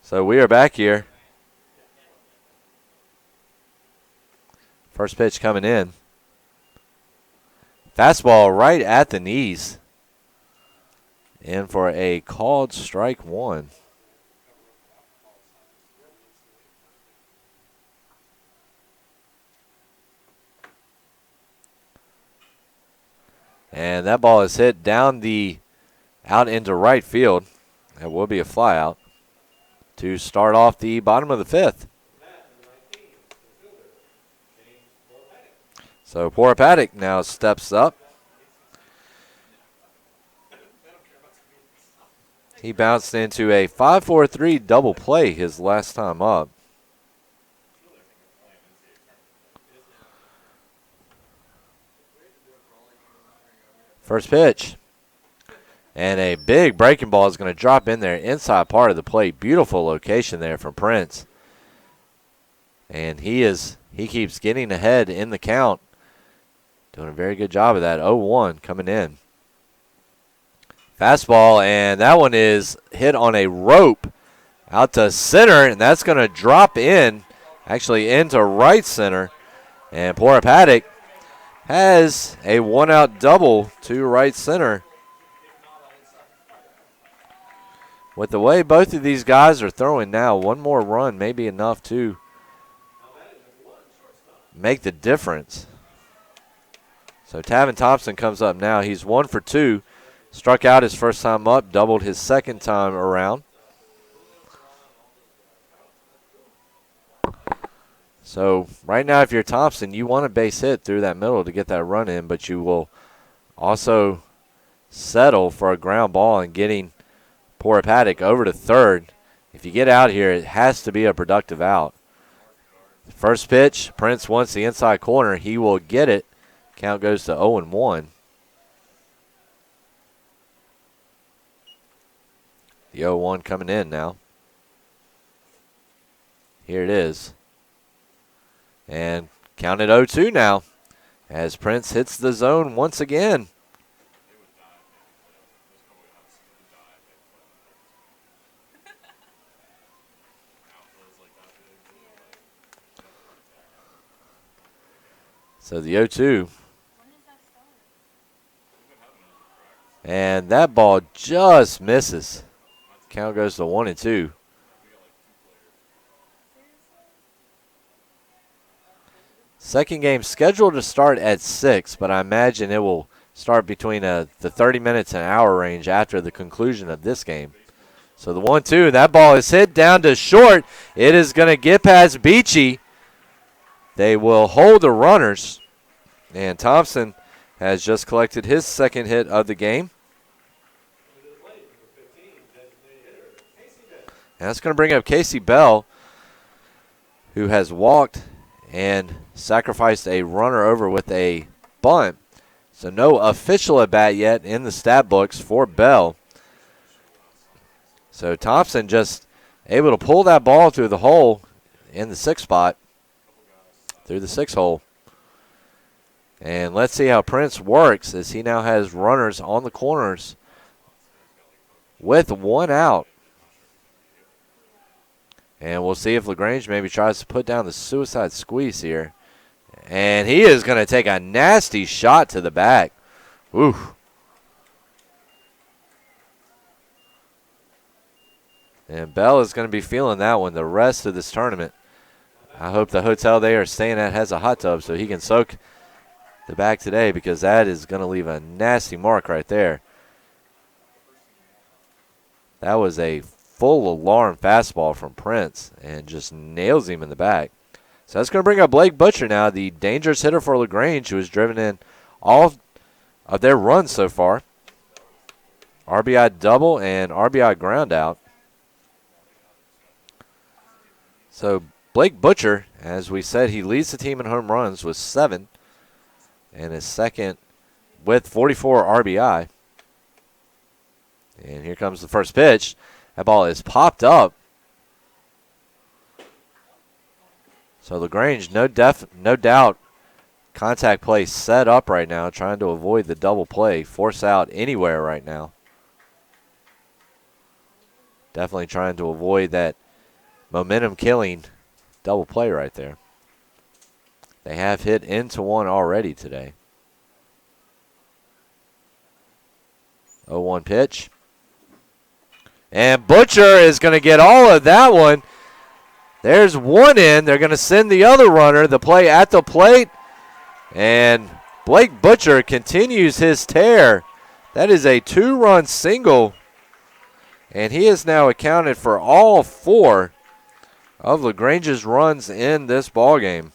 So we are back here. First pitch coming in. Fastball right at the knees. In for a called strike one. And that ball is hit down out into right field. That will be a flyout to start off the bottom of the fifth. So Pregame now steps up. He bounced into a 5-4-3 double play his last time up. First pitch. And a big breaking ball is going to drop in there inside part of the plate. Beautiful location there from Prince. And he keeps getting ahead in the count. Doing a very good job of that. 0-1 coming in. Fastball, and that one is hit on a rope out to center, and that's going to drop in, actually into right center. And Pregame has a one-out double to right center. With the way both of these guys are throwing now, one more run may be enough to make the difference. So Tavin Thompson comes up now. He's 1 for 2. Struck out his first time up, doubled his second time around. So right now, if you're Thompson, you want a base hit through that middle to get that run in, but you will also settle for a ground ball and getting Pregame over to third. If you get out here, it has to be a productive out. First pitch, Prince wants the inside corner. He will get it. Count goes to 0-1. The 0-1 coming in now. Here it is. And counted 0-2 now as Prince hits the zone once again. So the 0-2. And that ball just misses. Count goes to 1-2. Second game scheduled to start at 6, but I imagine it will start between the 30 minutes and hour range after the conclusion of this game. So the 1-2, that ball is hit down to short. It is going to get past Beachy. They will hold the runners. And Thompson has just collected his second hit of the game. And that's going to bring up Casey Bell, who has walked and sacrificed a runner over with a bunt. So no official at bat yet in the stat books for Bell. So Thompson just able to pull that ball through the hole in the 6th spot, through the 6 hole. And let's see how Prince works as he now has runners on the corners with one out. And we'll see if LaGrange maybe tries to put down the suicide squeeze here. And he is going to take a nasty shot to the back. Ooh. And Bell is going to be feeling that one the rest of this tournament. I hope the hotel they are staying at has a hot tub so he can soak the back today, because that is going to leave a nasty mark right there. That was a full alarm fastball from Prince and just nails him in the back. So that's going to bring up Blake Butcher now, the dangerous hitter for LaGrange, who has driven in all of their runs so far. RBI double and RBI ground out. So Blake Butcher, as we said, he leads the team in home runs with 7 and is second with 44 RBI. And here comes the first pitch. That ball is popped up. So LaGrange, no doubt, contact play set up right now, trying to avoid the double play. Force out anywhere right now. Definitely trying to avoid that momentum killing double play right there. They have hit into one already today. 0-1 pitch. And Butcher is going to get all of that one. There's one in. They're going to send the other runner. The play at the plate. And Blake Butcher continues his tear. That is a 2-run single. And he has now accounted for all 4 of LaGrange's runs in this ballgame.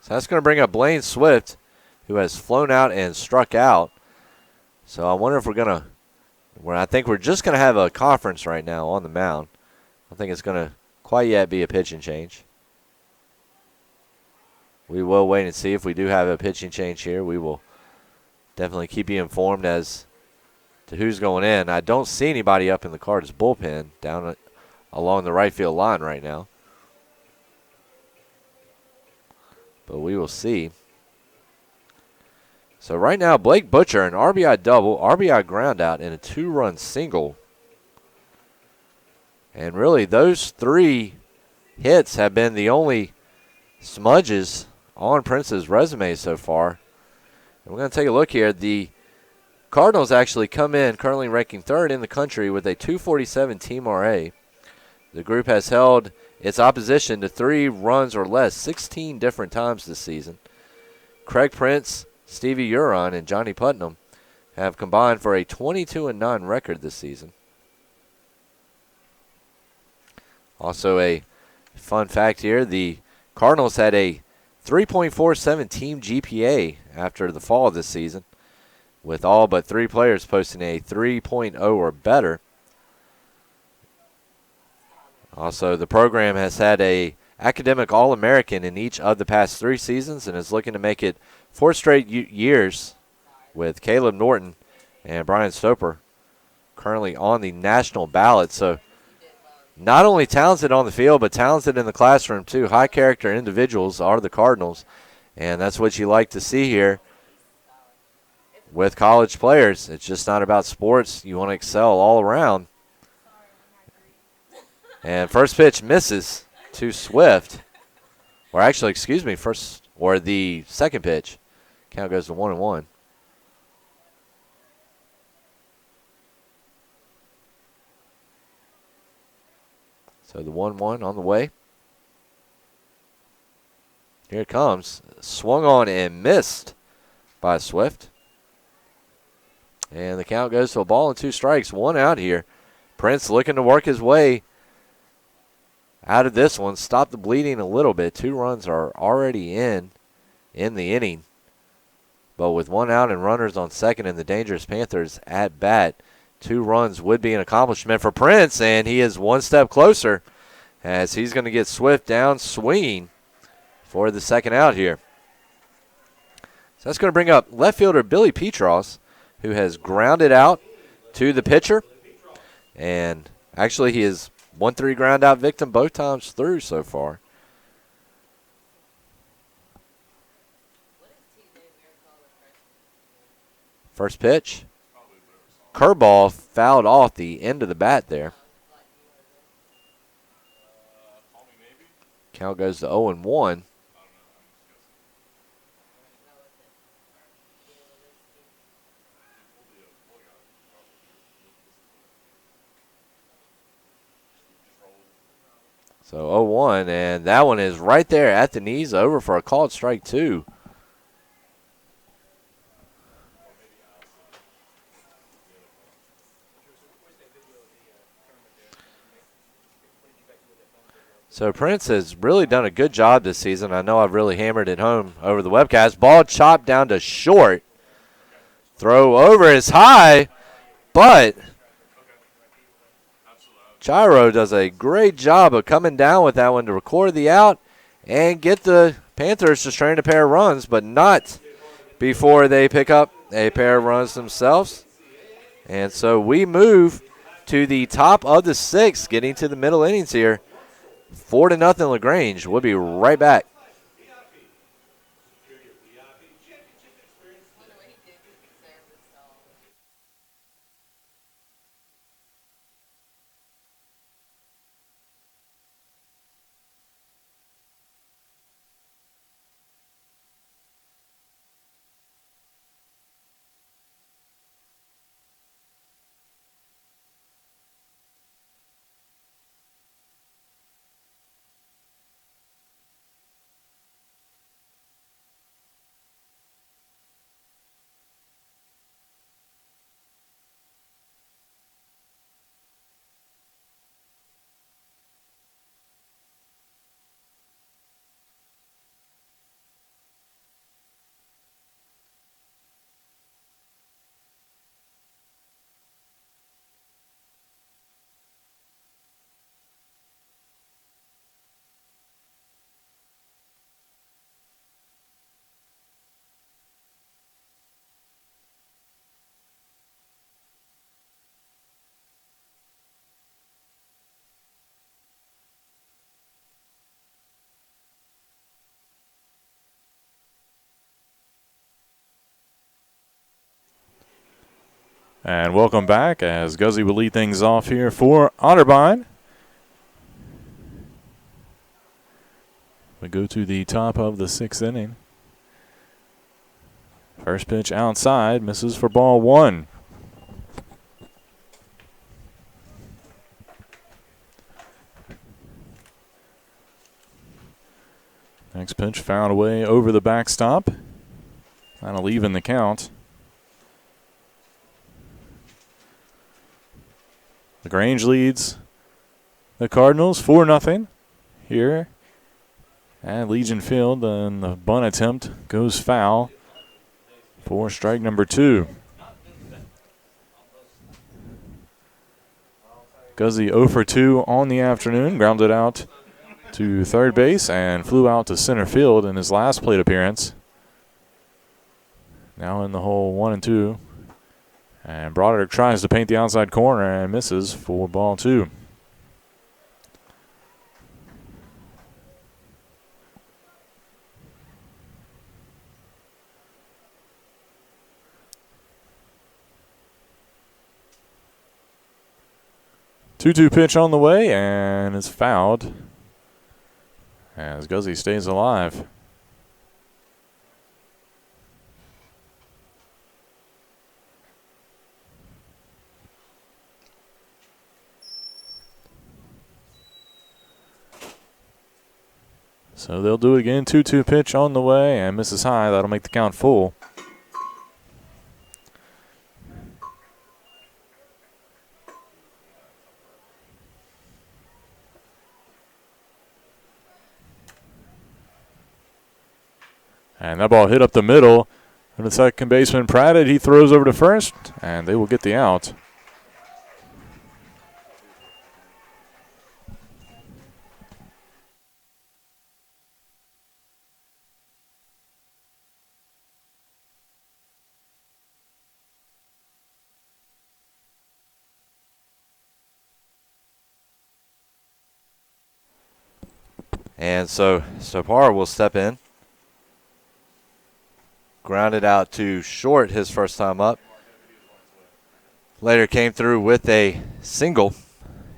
So that's going to bring up Blaine Swift, who has flown out and struck out. So I wonder if I think we're just going to have a conference right now on the mound. I don't think it's going to quite yet be a pitching change. We will wait and see if we do have a pitching change here. We will definitely keep you informed as to who's going in. I don't see anybody up in the Cardinals bullpen down along the right field line right now. But we will see. So right now, Blake Butcher, an RBI double, RBI ground out, and a 2-run single. And really, those 3 hits have been the only smudges on Prince's resume so far. And we're going to take a look here. The Cardinals actually come in currently ranking 3rd in the country with a 247 team RA. The group has held its opposition to 3 runs or less 16 different times this season. Craig Prince, Stevie Huron, and Johnny Putnam have combined for a 22-9 record this season. Also a fun fact here, the Cardinals had a 3.47 team GPA after the fall of this season, with all but 3 players posting a 3.0 or better. Also, the program has had a academic All-American in each of the past 3 seasons and is looking to make it 4 straight years, with Caleb Norton and Brian Stoper currently on the national ballot. So not only talented on the field, but talented in the classroom too. High character individuals are the Cardinals, and that's what you like to see here with college players. It's just not about sports. You want to excel all around. And first pitch misses to Swift. Or actually, excuse me, the second pitch. Count goes to 1-1. So the 1-1 on the way. Here it comes. Swung on and missed by Swift. And the count goes to a ball and 2 strikes. 1 out here. Prince looking to work his way out of this one. Stop the bleeding a little bit. 2 runs are already in the inning. But with 1 out and runners on second and the dangerous Panthers at bat, 2 runs would be an accomplishment for Prince, and he is 1 step closer as he's going to get Swift down swinging for the second out here. So that's going to bring up left fielder Billy Petros, who has grounded out to the pitcher. And actually, he is 1-3 ground out victim both times through so far. First pitch. Curveball fouled off the end of the bat there. Count goes to 0-1. So 0-1, and that one is right there at the knees, over for a called strike 2. So Prince has really done a good job this season. I know I've really hammered it home over the webcast. Ball chopped down to short. Throw over is high, but Gyro does a great job of coming down with that one to record the out and get the Panthers to strain a pair of runs, but not before they pick up a pair of runs themselves. And so we move to the top of the 6th, getting to the middle innings here. 4-0 LaGrange. We'll be right back. And welcome back as Guzzi will lead things off here for Otterbein. We go to the top of the 6th inning. First pitch outside, misses for ball 1. Next pitch fouled away over the backstop. That'll even the count. LaGrange leads the Cardinals 4-0 here at Legion Field, and the bunt attempt goes foul for strike number 2. Guzzi 0 for 2 on the afternoon, grounded out to third base and flew out to center field in his last plate appearance. Now in the hole 1 and 2. And Broderick tries to paint the outside corner and misses for ball 2. Two-two pitch on the way, and it's fouled as Guzzi stays alive. So they'll do it again. 2-2 pitch on the way and misses high. That'll make the count full. And that ball hit up the middle. And the second baseman, Pratted, he throws over to first, and they will get the out. And so Sopar will step in. Grounded out to short his first time up. Later came through with a single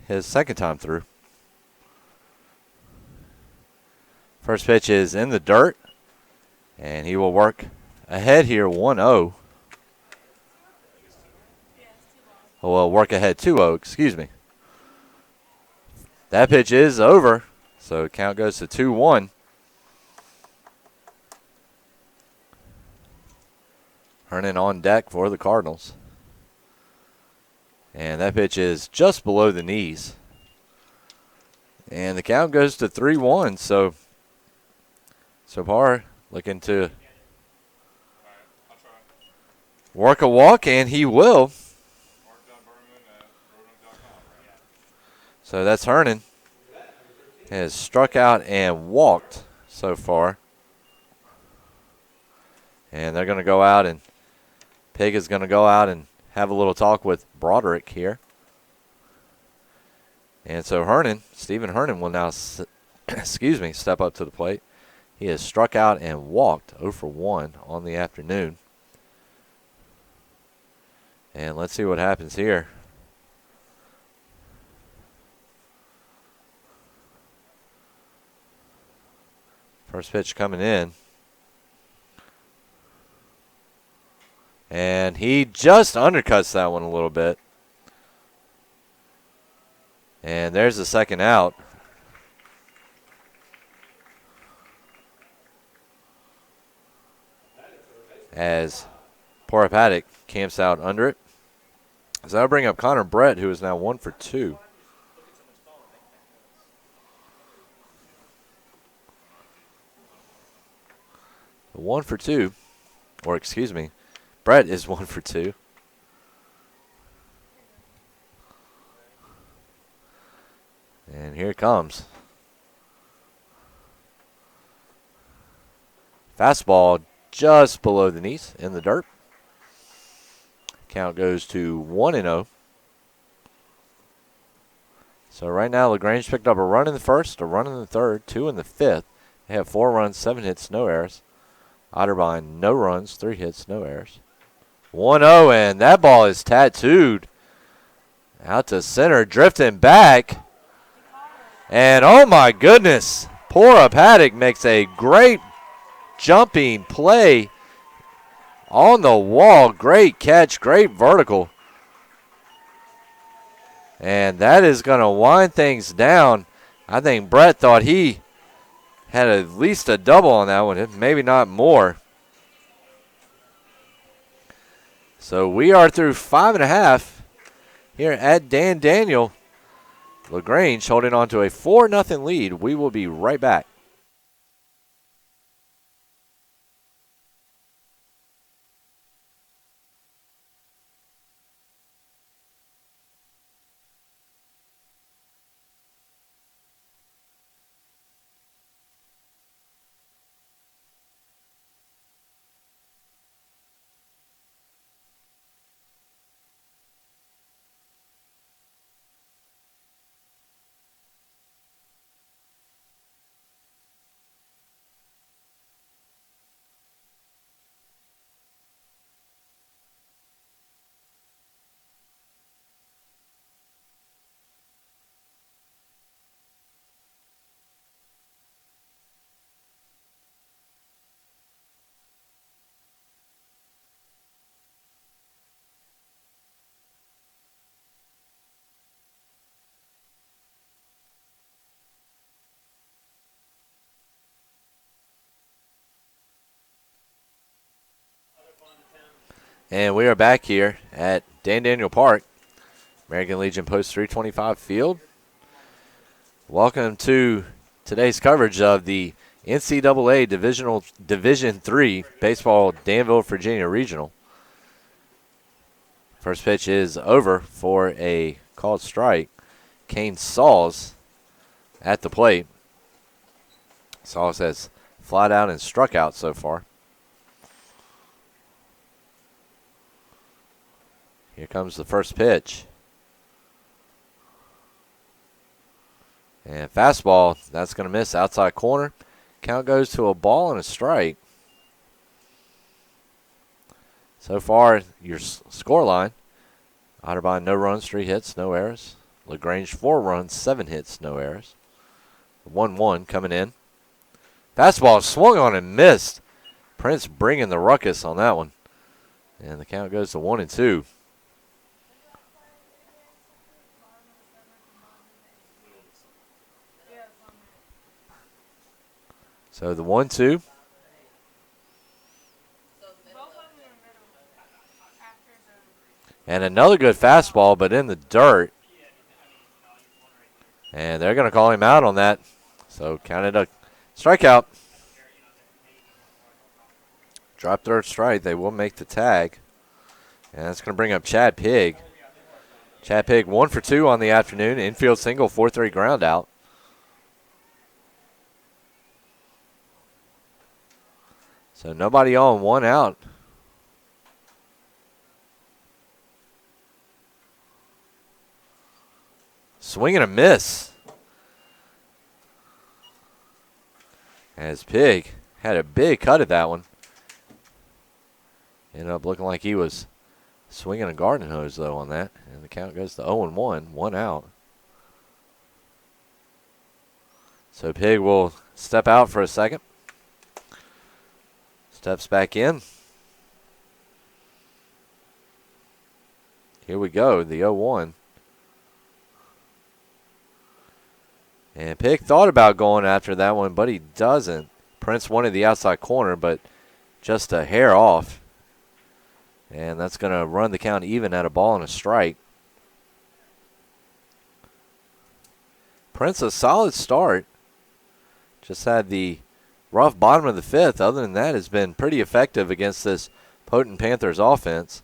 his second time through. First pitch is in the dirt, and he will work ahead here 1-0. Oh, well, work ahead 2-0, excuse me. That pitch is over, so count goes to 2-1. Hernan on deck for the Cardinals. And that pitch is just below the knees. And the count goes to 3-1. So Sopar looking to work a walk, and he will. So that's Hernan. Has struck out and walked so far. And they're going to go out, and Pig is going to go out and have a little talk with Broderick here. And so Stephen Hernan will now, step up to the plate. He has struck out and walked 0 for 1 on the afternoon. And let's see what happens here. First pitch coming in. And he just undercuts that one a little bit. And there's the second out. As Porapatic camps out under it. So that'll bring up Connor Brett, who is now 1 for 2. One for 2. Or excuse me. Brett is 1 for 2. And here it comes. Fastball just below the knees in the dirt. Count goes to 1-0. So right now LaGrange picked up a run in the first, a run in the third, 2 in the fifth. They have 4 runs, 7 hits, no errors. Otterbein, no runs, 3 hits, no errors. 1-0, and that ball is tattooed out to center, drifting back. And oh my goodness, Pora Paddock makes a great jumping play on the wall. Great catch, great vertical. And that is going to wind things down. I think Brett thought he had at least a double on that one, maybe not more. So we are through 5.5 here at Dan Daniel. LaGrange holding on to a 4-0 lead. We will be right back. And we are back here at Dan Daniel Park, American Legion Post 325 field. Welcome to today's coverage of the NCAA Division III Baseball Danville, Virginia Regional. First pitch is over for a called strike. Kane Sauls at the plate. Sauls has flied out and struck out so far. Here comes the first pitch. And fastball, that's going to miss outside corner. Count goes to a ball and a strike. So far, your score line: Otterbein, no runs, 3 hits, no errors. LaGrange, 4 runs, 7 hits, no errors. 1-1 coming in. Fastball swung on and missed. Prince bringing the ruckus on that one. And the count goes to 1-2. So the 1-2. And another good fastball, but in the dirt. And they're going to call him out on that. So counted a strikeout. Drop third strike. They will make the tag. And that's going to bring up Chad Pigg. Chad Pigg 1 for 2 on the afternoon. Infield single, 4-3 ground out. So nobody on, 1 out. Swing and a miss. As Pigg had a big cut at that one. Ended up looking like he was swinging a garden hose, though, on that. And the count goes to 0-1, 1 out. So Pigg will step out for a second. Steps back in. Here we go, the 0-1. And Pigg thought about going after that one, but he doesn't. Prince wanted the outside corner, but just a hair off. And that's going to run the count even at a ball and a strike. Prince, a solid start. Just had the rough bottom of the 5th. Other than that, has been pretty effective against this potent Panthers offense.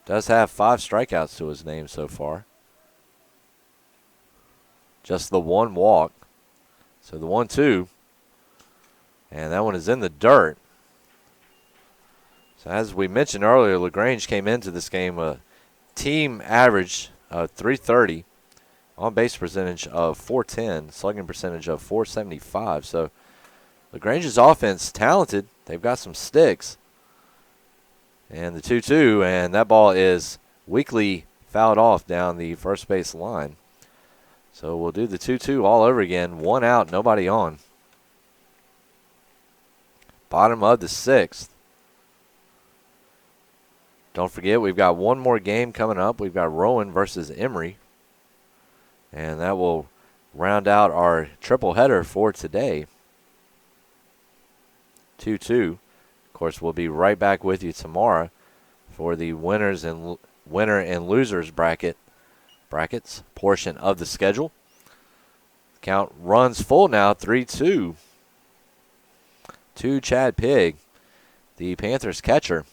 Does have 5 strikeouts to his name so far. Just the 1 walk. So the 1-2. And that one is in the dirt. So as we mentioned earlier, LaGrange came into this game a team average of .330. On base percentage of .410, slugging percentage of .475. So LaGrange's offense talented. They've got some sticks. And the 2-2, and that ball is weakly fouled off down the first base line. So we'll do the 2-2 all over again. 1 out, nobody on. Bottom of the 6th. Don't forget, we've got one more game coming up. We've got Rowan versus Emory. And that will round out our triple header for today. 2-2. Of course, we'll be right back with you tomorrow for the winner and losers brackets portion of the schedule. Count runs full now, 3-2 to Chad Pigg, the Panthers catcher.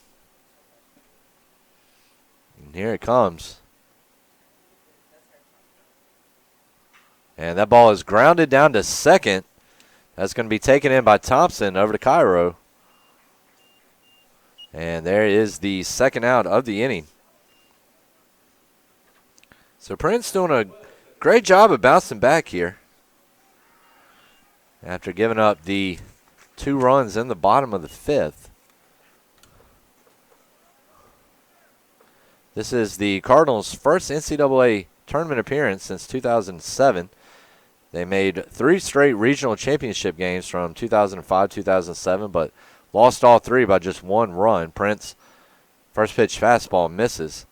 And here it comes. And that ball is grounded down to second. That's going to be taken in by Thompson over to Cairo. And there is the second out of the inning. So Prince doing a great job of bouncing back here after giving up the 2 runs in the bottom of the 5th. This is the Cardinals' first NCAA tournament appearance since 2007. They made 3 straight regional championship games from 2005-2007, but lost all 3 by just 1 run. Prince, first pitch fastball misses.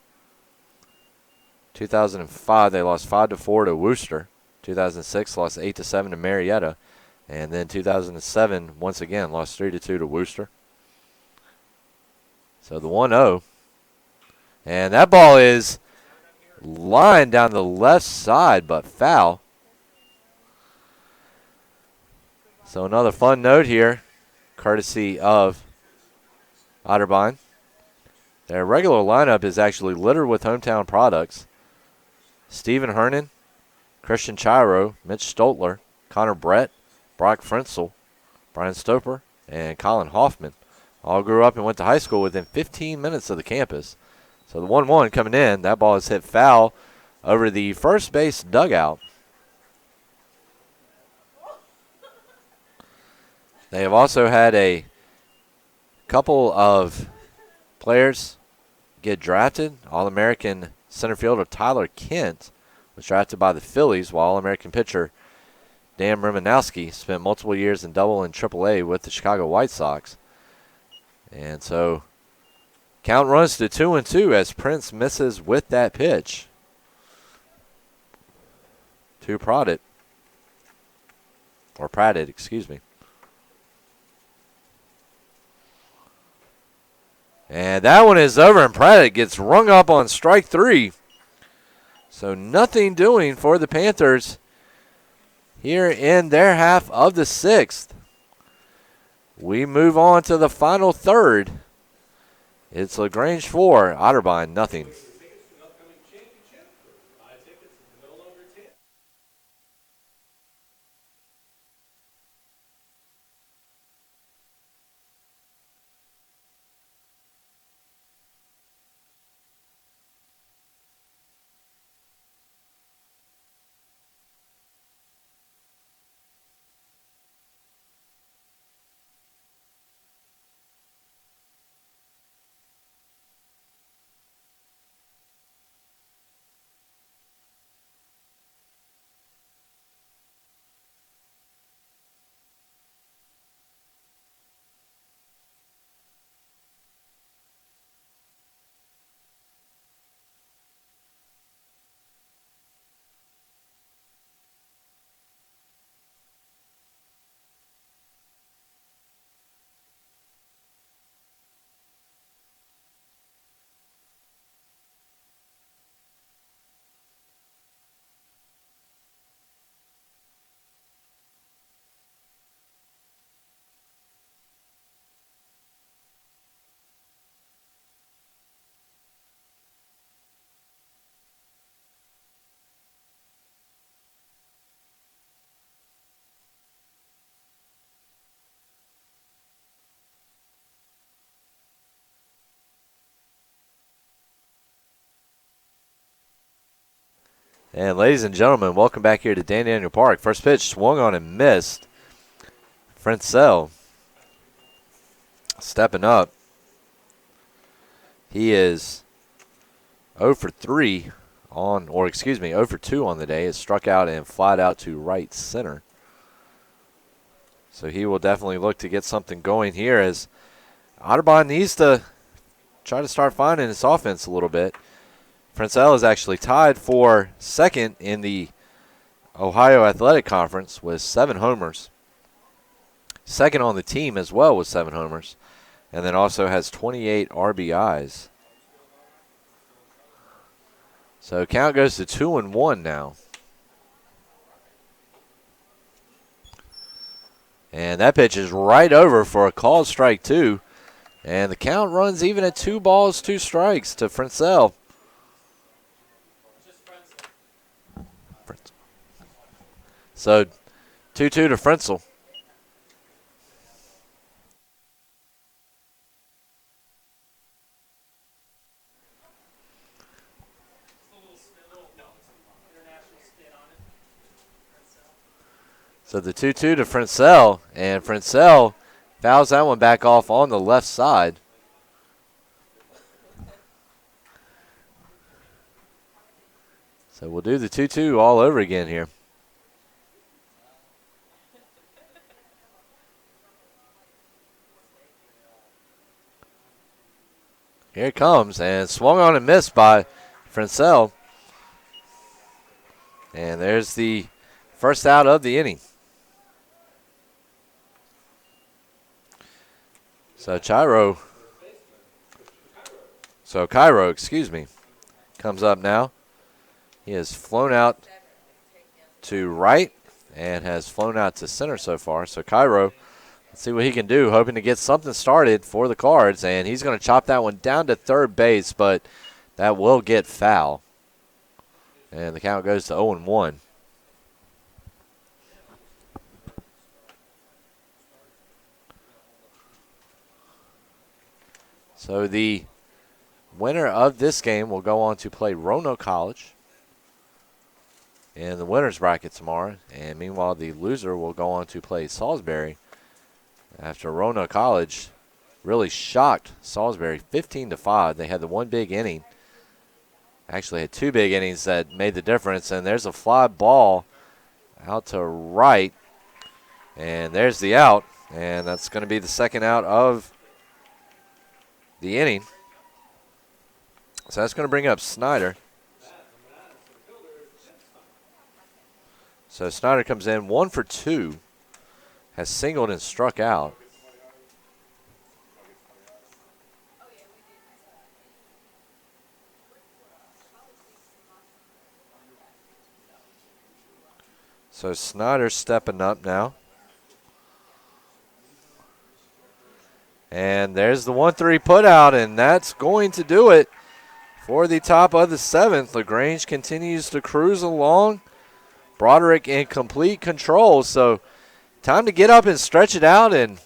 2005, they lost 5-4 to Worcester. 2006, lost 8-7 to Marietta. And then 2007, once again, lost 3-2 to Worcester. So the 1-0. And that ball is lined down the left side, but foul. So another fun note here, courtesy of Otterbein. Their regular lineup is actually littered with hometown products. Stephen Hernan, Christian Chiro, Mitch Stoltler, Connor Brett, Brock Frenzel, Brian Stoper, and Colin Hoffman all grew up and went to high school within 15 minutes of the campus. So the 1-1 coming in, that ball is hit foul over the first base dugout. They have also had a couple of players get drafted. All-American center fielder Tyler Kent was drafted by the Phillies, while All-American pitcher Dan Romanowski spent multiple years in Double and AAA with the Chicago White Sox. And so count runs to 2-2 as Prince misses with that pitch to Pratt, excuse me. And that one is over, and Pratt gets rung up on strike 3. So nothing doing for the Panthers here in their half of the 6th. We move on to the final third. It's LaGrange 4, Otterbein nothing. And ladies and gentlemen, welcome back here to Dan Daniel Park. First pitch swung on and missed. Frencel stepping up. He is 0 for 3 on, or excuse me, 0 for 2 on the day. Is struck out and flied out to right center. So he will definitely look to get something going here as Otterbein needs to try to start finding his offense a little bit. Frencel is actually tied for second in the Ohio Athletic Conference with 7 homers. Second on the team as well with 7 homers. And then also has 28 RBIs. So count goes to 2-1 now. And that pitch is right over for a called strike 2. And the count runs even at 2 balls, 2 strikes to Frencel. So 2-2 to Frencel. So the 2-2 to Frencel, and Frencel fouls that one back off on the left side. So we'll do the 2-2 all over again here. Here it comes, and swung on and missed by Frencel. And there's the first out of the inning. So Cairo, excuse me, comes up now. He has flown out to right and has flown out to center so far. So Cairo, let's see what he can do, hoping to get something started for the Cards. And he's going to chop that one down to third base, but that will get foul. And the count goes to 0-1. So the winner of this game will go on to play Roanoke College in the winner's bracket tomorrow. And meanwhile, the loser will go on to play Salisbury after Roanoke College really shocked Salisbury 15-5. They had the one big inning. Actually had 2 big innings that made the difference. And there's a fly ball out to right. And there's the out. And that's going to be the second out of the inning. So that's going to bring up Snyder. So Snyder comes in 1 for 2, has singled and struck out. So Snyder stepping up now. And there's the 1-3 put out, and that's going to do it for the top of the 7th. LaGrange continues to cruise along. Broderick in complete control. So time to get up and stretch it out and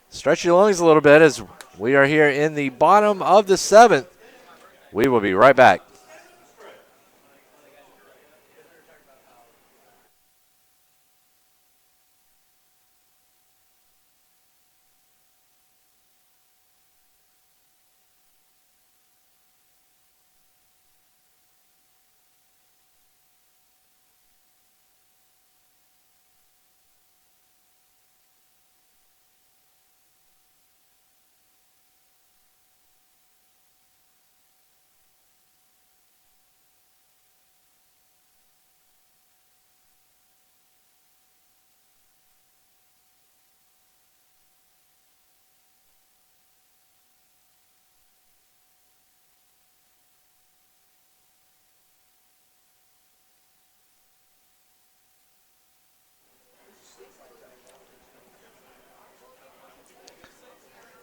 stretch your lungs a little bit as we are here in the bottom of the 7th. We will be right back.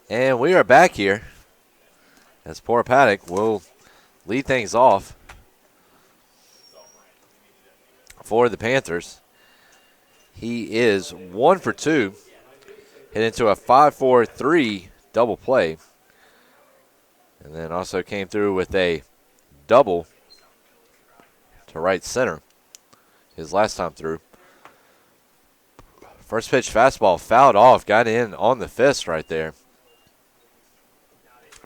And we are back here as poor Paddock will lead things off for the Panthers. He is 1 for 2, hit into a 5-4-3 double play. And then also came through with a double to right center his last time through. First pitch fastball fouled off, got in on the fist right there.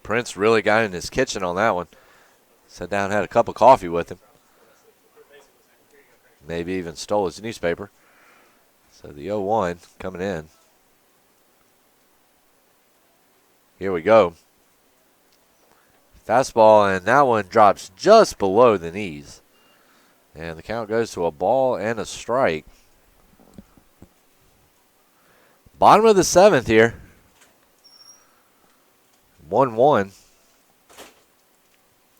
Prince really got in his kitchen on that one. Sat down, had a cup of coffee with him. Maybe even stole his newspaper. So the 0-1 coming in. Here we go. Fastball, and that one drops just below the knees. And the count goes to a ball and a strike. Bottom of the 7th here. 1-1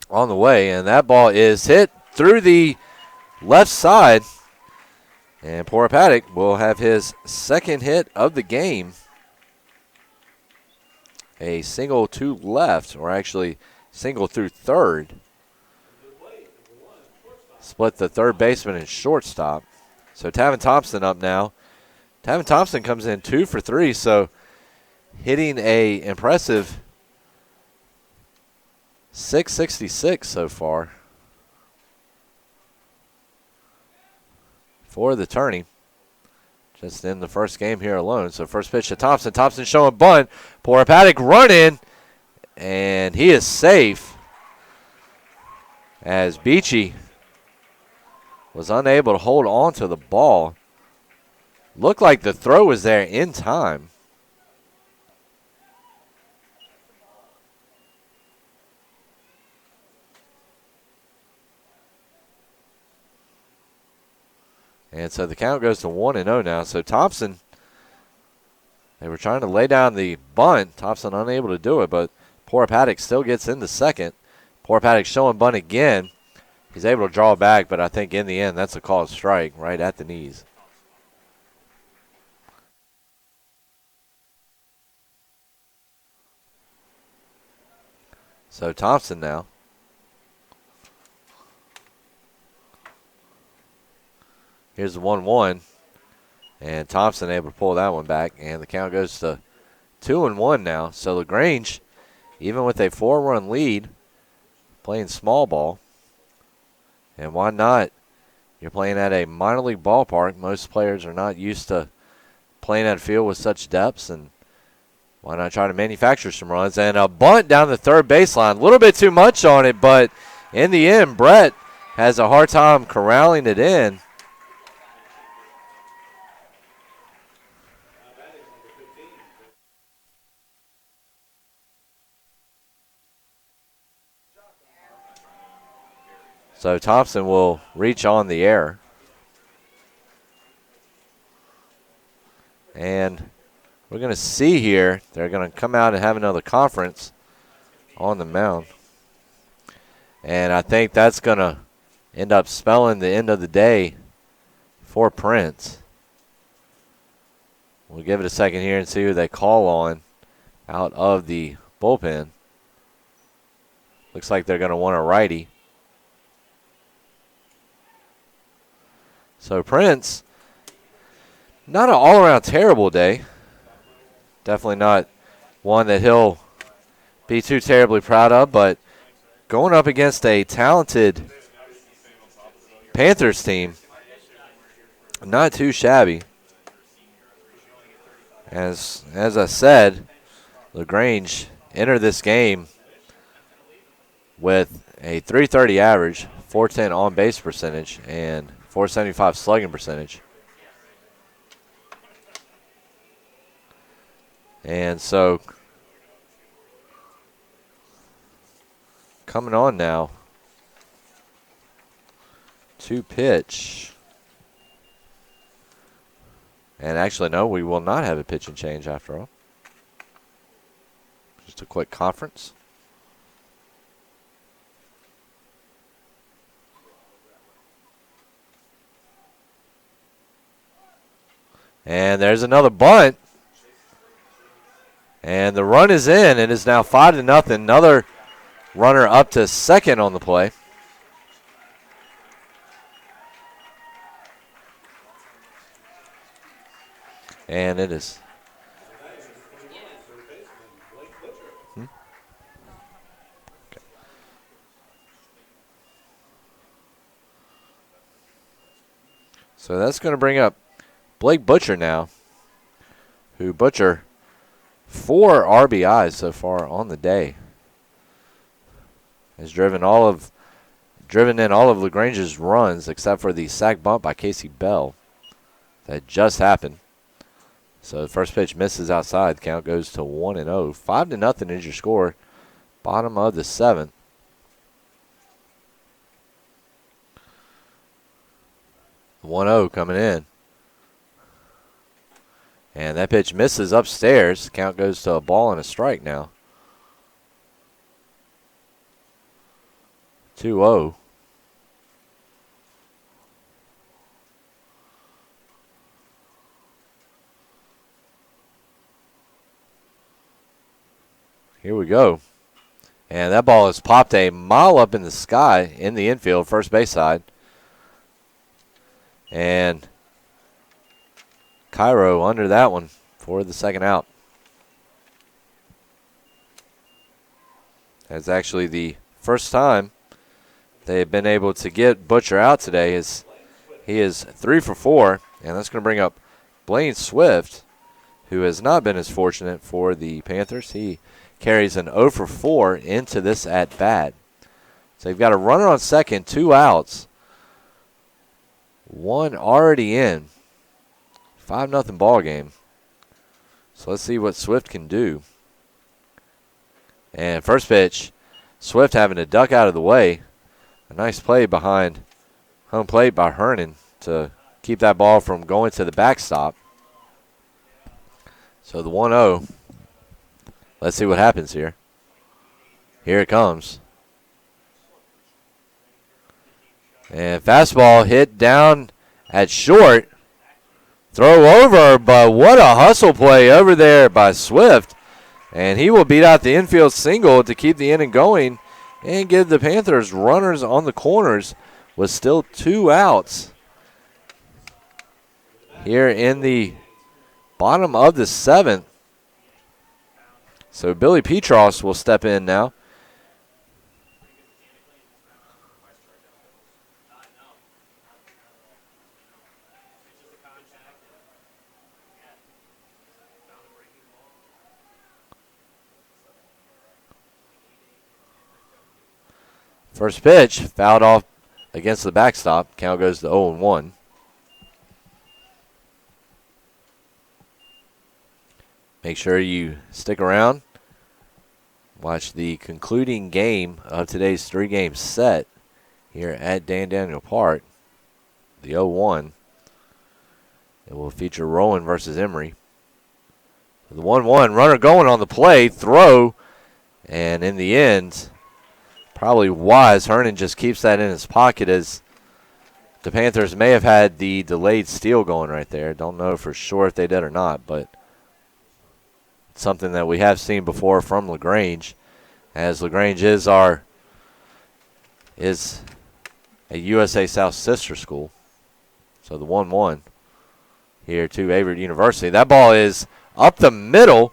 on the way, and that ball is hit through the left side. And Paddock will have his second hit of the game. A single to left, or actually single through third. Split the third baseman and shortstop. So Tavin Thompson up now. Tavin Thompson comes in 2 for 3, so hitting a impressive .666 so far for the tourney. Just in the first game here alone. So first pitch to Thompson. Thompson showing bunt. Paddock running, and he is safe as Beachy was unable to hold on to the ball. Looked like the throw was there in time. And so the count goes to 1-0 now. So Thompson, they were trying to lay down the bunt. Thompson unable to do it, but Paddock still gets in the second. Paddock showing bunt again. He's able to draw back, but I think in the end that's a called strike right at the knees. So Thompson now. Here's the 1-1. And Thompson able to pull that one back. And the count goes to 2-1 now. So LaGrange, even with a 4-run lead, playing small ball. And why not? You're playing at a minor league ballpark. Most players are not used to playing at a field with such depths. And why not try to manufacture some runs? And a bunt down the third baseline. A little bit too much on it, but in the end, Brett has a hard time corralling it in. So Thompson will reach on the air. And we're going to see here, they're going to come out and have another conference on the mound. And I think that's going to end up spelling the end of the day for Prince. We'll give it a second here and see who they call on out of the bullpen. Looks like they're going to want a righty. So Prince, not an all-around terrible day. Definitely not one that he'll be too terribly proud of, but going up against a talented Panthers team, not too shabby. As I said, LaGrange entered this game with a .330 average, .410 on-base percentage, and .475 slugging percentage. And so, coming on now to pitch. And actually, no, we will not have a pitch and change after all. Just a quick conference. And there's another bunt. And the run is in. It is now 5-0. Another runner up to second on the play. And it is. Okay. So that's going to bring up Blake Butcher now. who Butcher 4 RBIs so far on the day. Has driven in all of LaGrange's runs except for the sac bunt by Casey Bell that just happened. So the first pitch misses outside. Count goes to 1-0. 5-0 is your score. Bottom of the 7th. The 1-0 coming in. And that pitch misses upstairs. Count goes to a ball and a strike now. 2-0. Here we go. And that ball has popped a mile up in the sky in the infield, first base side. And Cairo under that one for the second out. That's actually the first time they've been able to get Butcher out today. He is 3 for 4, and that's going to bring up Blaine Swift, who has not been as fortunate for the Panthers. He carries an 0 for 4 into this at-bat. So you've got a runner on second, 2 outs. 1 already in. 5-0 ball game. So let's see what Swift can do. And first pitch, Swift having to duck out of the way. A nice play behind home plate by Hernan to keep that ball from going to the backstop. So the 1-0. Let's see what happens here. Here it comes. And fastball hit down at short. Throw over, but what a hustle play over there by Swift. And he will beat out the infield single to keep the inning going and give the Panthers runners on the corners with still 2 outs here in the bottom of the 7th. So Billy Petros will step in now. First pitch, fouled off against the backstop. Count goes to 0-1. Make sure you stick around. Watch the concluding game of today's 3-game set here at Dan Daniel Park. The 0-1. It will feature Rowan versus Emory. The 1-1, runner going on the play, throw, and in the end, probably wise. Hernan just keeps that in his pocket as the Panthers may have had the delayed steal going right there. Don't know for sure if they did or not, but it's something that we have seen before from LaGrange, as LaGrange is a USA South sister school. So the 1-1 here to Averett University. That ball is up the middle.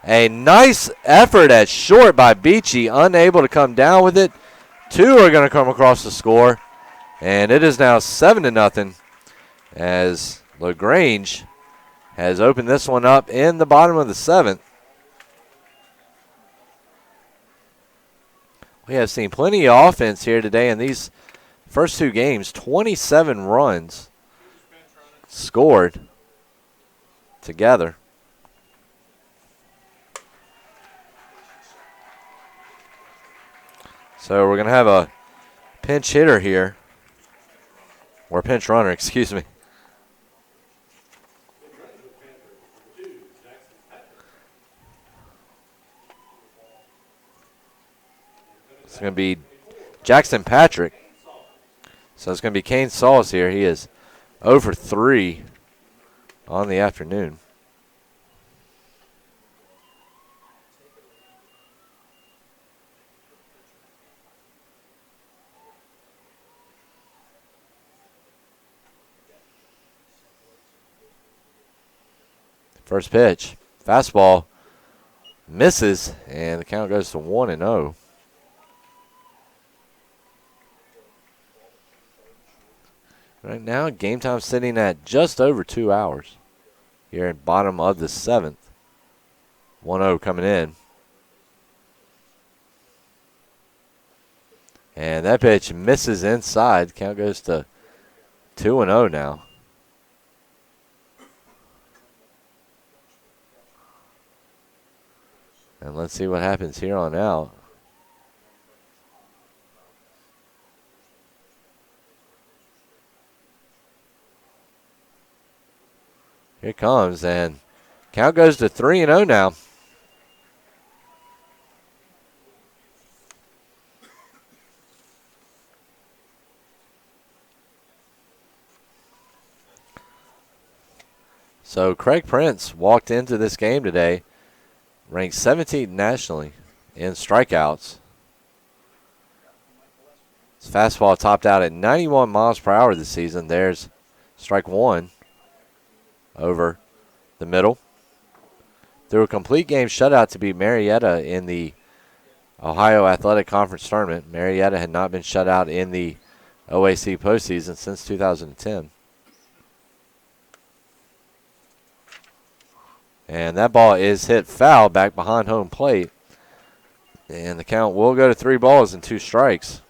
A nice effort at short by Beachy, unable to come down with it. 2 are going to come across the score, and it is now 7-0 as LaGrange has opened this one up in the bottom of the 7th. We have seen plenty of offense here today in these first 2 games. 27 runs scored together. So we're going to have a pinch hitter here, or pinch runner, excuse me. It's going to be Jackson Patrick. So it's going to be Kane Sauls here. He is 0 for 3 on the afternoon. First pitch, fastball misses, and the count goes to 1-0. Right now, game time sitting at just over 2 hours here at bottom of the 7th. 1-0 coming in. And that pitch misses inside. Count goes to 2-0 now. And let's see what happens here on out. Here it comes, and count goes to 3-0 now. So Craig Prince walked into this game today, ranked 17th nationally in strikeouts. His fastball topped out at 91 miles per hour this season. There's strike one over the middle. Through a complete game shutout to beat Marietta in the Ohio Athletic Conference Tournament. Marietta had not been shut out in the OAC postseason since 2010. And that ball is hit foul back behind home plate. And the count will go to 3 balls and 2 strikes.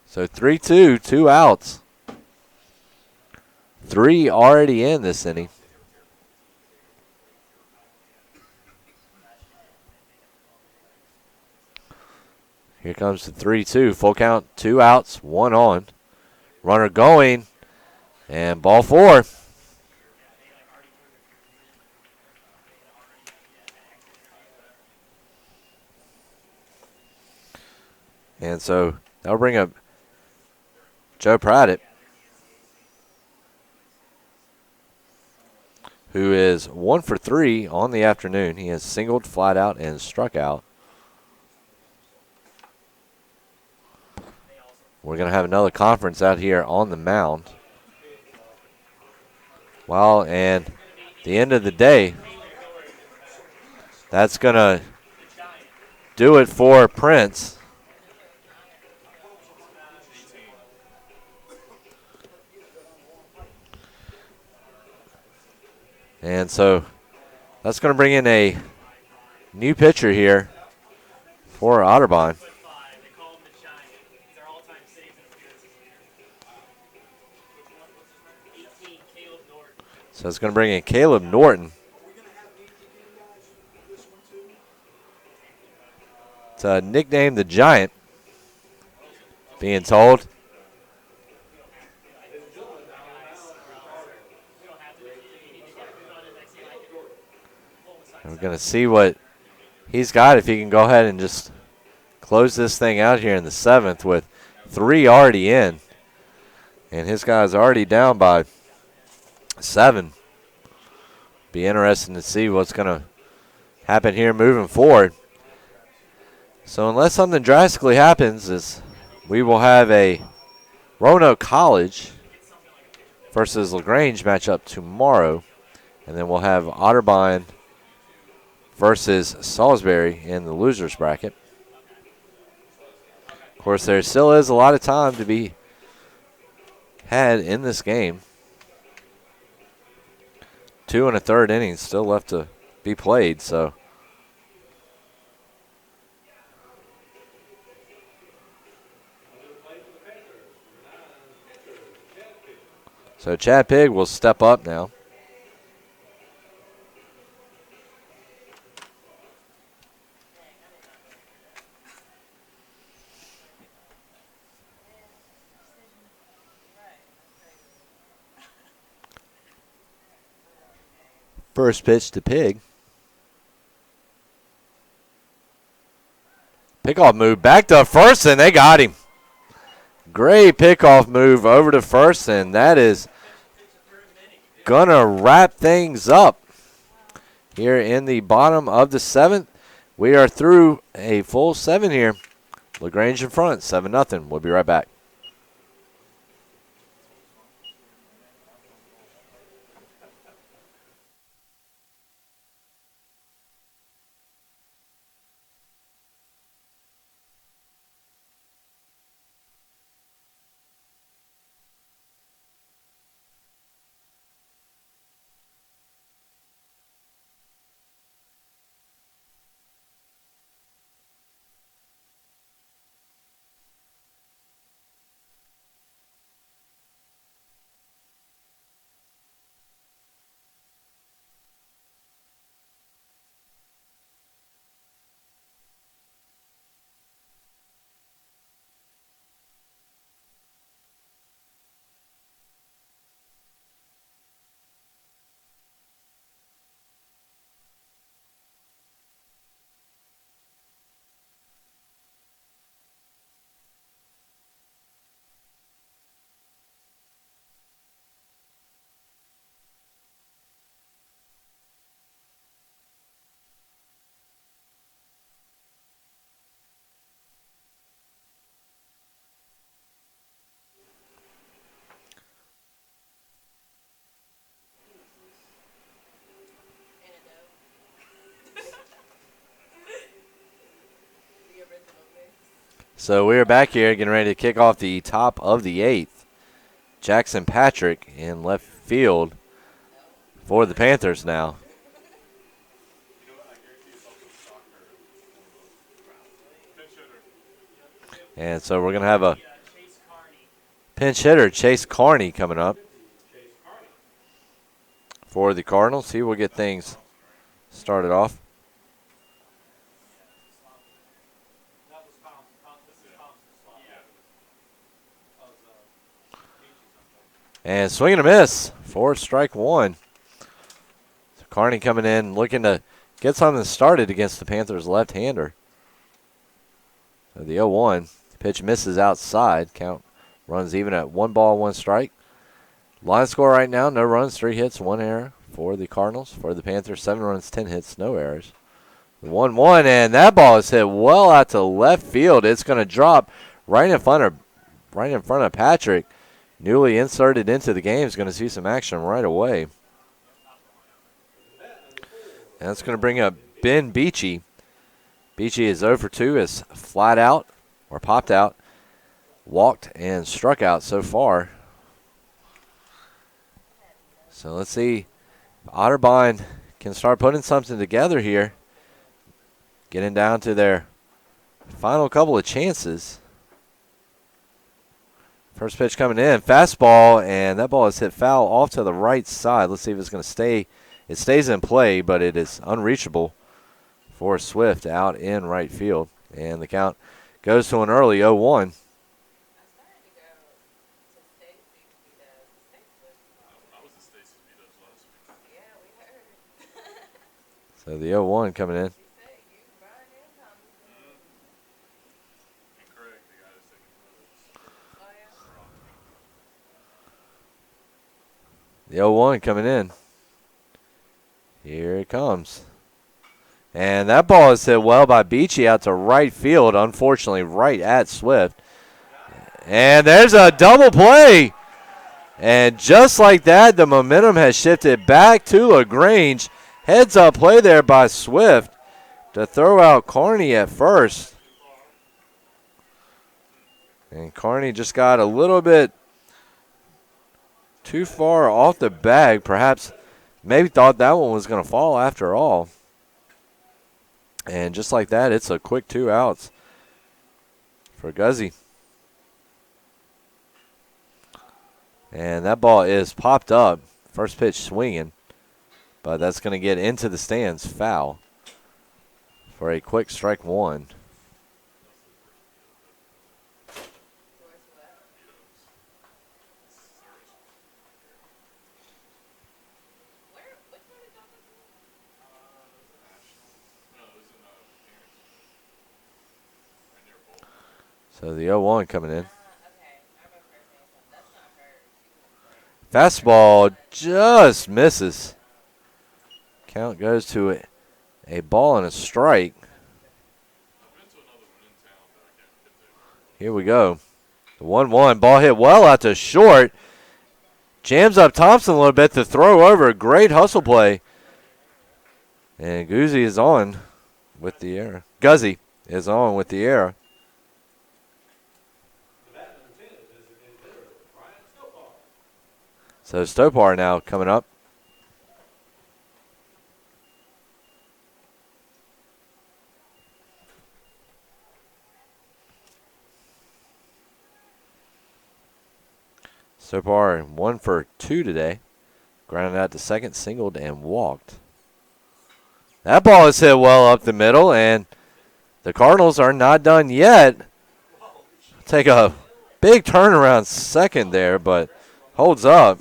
So 3-2, 2 outs. 3 already in this inning. Here comes the 3-2. Full count, 2 outs, 1 on. Runner going, and ball 4. And so that'll bring up Joe Pradditt, who is 1 for 3 on the afternoon. He has singled, flat out, and struck out. We're going to have another conference out here on the mound. Well, and the end of the day, that's going to do it for Prince. And so that's going to bring in a new pitcher here for Otterbein. So it's going to bring in Caleb Norton. It's nicknamed the Giant, being told. And we're going to see what he's got, if he can go ahead and just close this thing out here in the 7th with 3 already in. And his guy's already down by 7. Be interesting to see what's going to happen here moving forward. So unless something drastically happens, is we will have a Roanoke College versus LaGrange matchup tomorrow. And then we'll have Otterbein versus Salisbury in the losers bracket. Of course, there still is a lot of time to be had in this game. 2 1/3 innings still left to be played, so Chad Pigg will step up now. First pitch to Pigg. Pickoff move back to first, and they got him. Great pickoff move over to first, and that is going to wrap things up here in the bottom of the 7th. We are through a full 7 here. LaGrange in front, 7-0. We'll be right back. So we are back here getting ready to kick off the top of the 8th. Jackson Patrick in left field for the Panthers now. And so we're going to have a pinch hitter, Chase Carney, coming up for the Cardinals. He will get things started off. And swing and a miss for strike one. So Carney coming in looking to get something started against the Panthers left-hander. So the 0-1 pitch misses outside. Count runs even at 1 ball, 1 strike. Line score right now, no runs, 3 hits, 1 error for the Cardinals. For the Panthers, 7 runs, 10 hits, no errors. The 1-1, and that ball is hit well out to left field. It's going to drop right in front of Patrick. Newly inserted into the game, is going to see some action right away. And that's going to bring up Ben Beachy. Beachy is 0 for 2, is flat out or popped out, walked and struck out so far. So let's see if Otterbein can start putting something together here. Getting down to their final couple of chances. First pitch coming in, fastball, and that ball is hit foul off to the right side. Let's see if it's going to stay. It stays in play, but it is unreachable for Swift out in right field. And the count goes to an early 0-1. So the 0-1 coming in. The 0-1 coming in. Here it comes. And that ball is hit well by Beachy out to right field, unfortunately right at Swift. And there's a double play. And just like that, the momentum has shifted back to LaGrange. Heads up play there by Swift to throw out Carney at first. And Carney just got a little bit too far off the bag. Perhaps maybe thought that one was going to fall after all. And just like that, it's a quick 2 outs for Guzzi. And that ball is popped up. First pitch swinging. But that's going to get into the stands, foul, for a quick strike 1. So the 0-1 coming in. Fastball just misses. Count goes to a ball and a strike. Here we go. The 1-1 ball hit well out to short. Jams up Thompson a little bit to throw over. Great hustle play. And Guzzi is on with the error. Guzzi is on with the error. So Stopar now coming up. Stopar 1 for 2 today. Grounded out to second, singled, and walked. That ball is hit well up the middle, and the Cardinals are not done yet. Take a big turnaround second there, but holds up.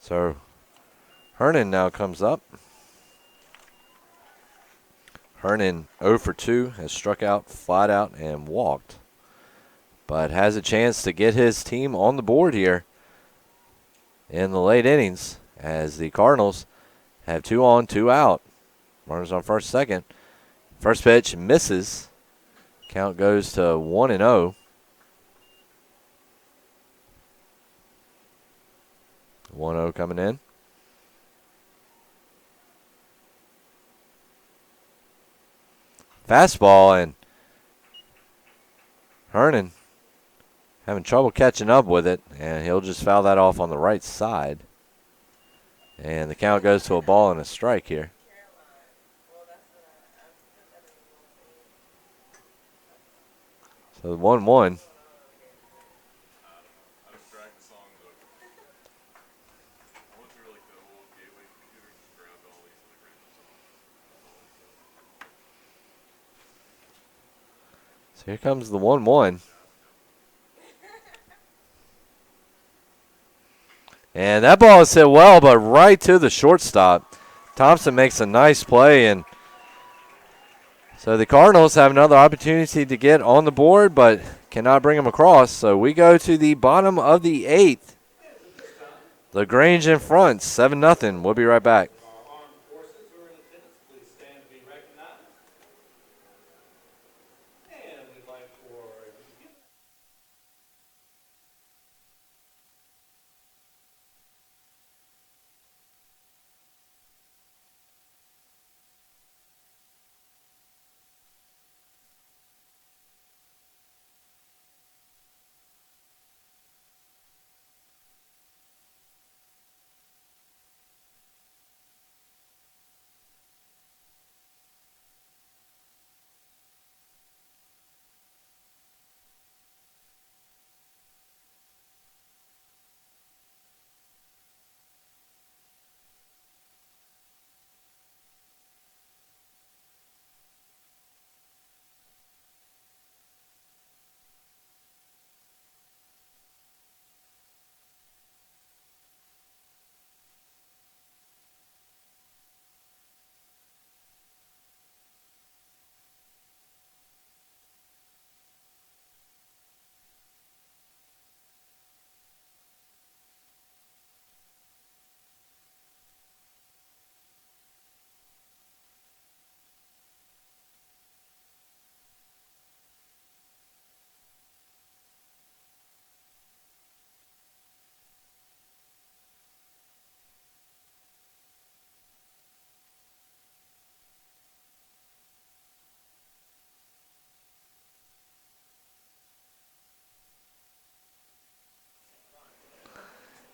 So Hernan now comes up. Hernan 0 for 2, has struck out, flat out, and walked. But has a chance to get his team on the board here in the late innings as the Cardinals have 2 on, 2 out. Runners on first, second. First pitch misses. Count goes to 1-0. 1-0 coming in. Fastball, and Hernan having trouble catching up with it, and he'll just foul that off on the right side. And the count goes to a ball and a strike here. So 1-1. So here comes the 1-1. And that ball is hit well, but right to the shortstop. Thompson makes a nice play, and so the Cardinals have another opportunity to get on the board, but cannot bring them across. So we go to the bottom of the 8th. LaGrange in front, 7-0. We'll be right back.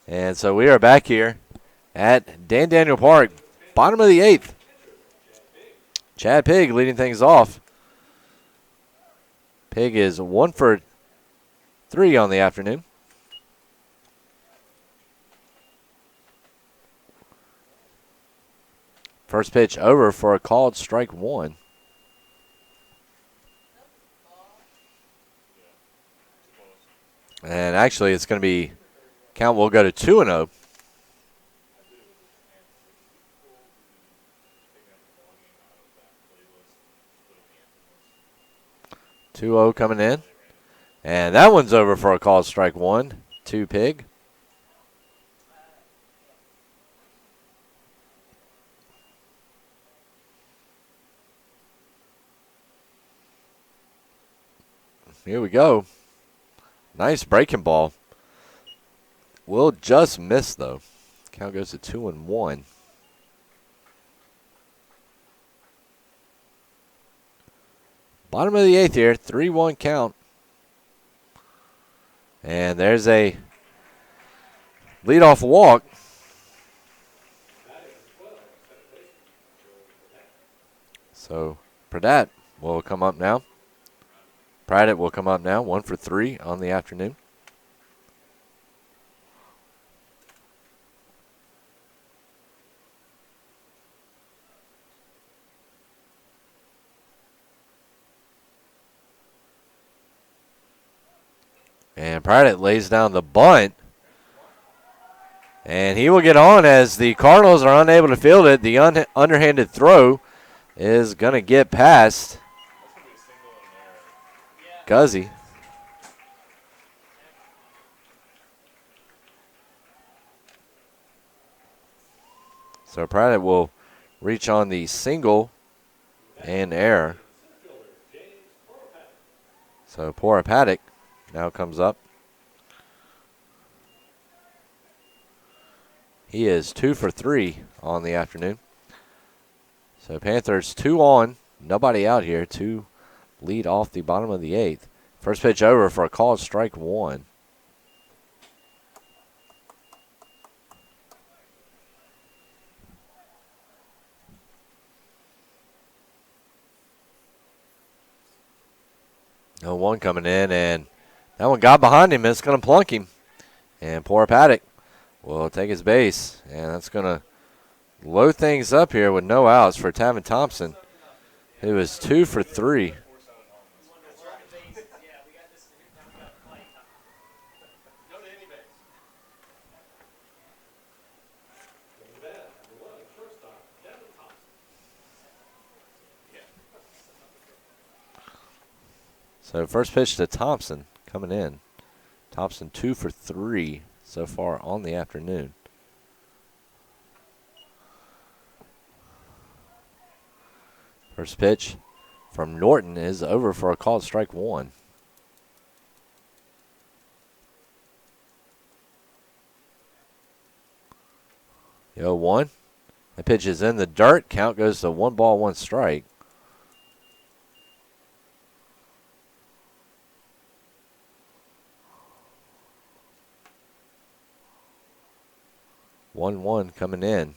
And so we are back here at Dan Daniel Park, bottom of the 8th. Chad Pigg leading things off. Pigg is 1 for 3 on the afternoon. First pitch over for a called strike 1. And actually, it's going to be count will go to 2-0. 2-0 coming in. And that one's over for a called strike 1 to Pigg. Here we go. Nice breaking ball. Will just miss, though. Count goes to 2-1. Bottom of the 8th here, 3-1 count. And there's a leadoff walk. So Pradat will come up now. Pradat will come up now, 1 for 3 on the afternoon. And Pradat lays down the bunt. And he will get on as the Cardinals are unable to field it. The underhanded throw is going to get past Guzzi. So Pradat will reach on the single and error. So Poropatic now comes up. He is 2 for 3 on the afternoon. So Panthers 2 on, nobody out here to lead off the bottom of the 8th. First pitch over for a called strike 1. No 1 coming in, and that one got behind him. It's going to plunk him. And poor Paddock will take his base, and that's going to load things up here with no outs for Tavin Thompson, who is 2 for 3. So first pitch to Thompson coming in. Thompson 2 for 3 so far on the afternoon. First pitch from Norton is over for a called strike 1. The 0-1. The pitch is in the dirt. Count goes to 1 ball, 1 strike. One coming in.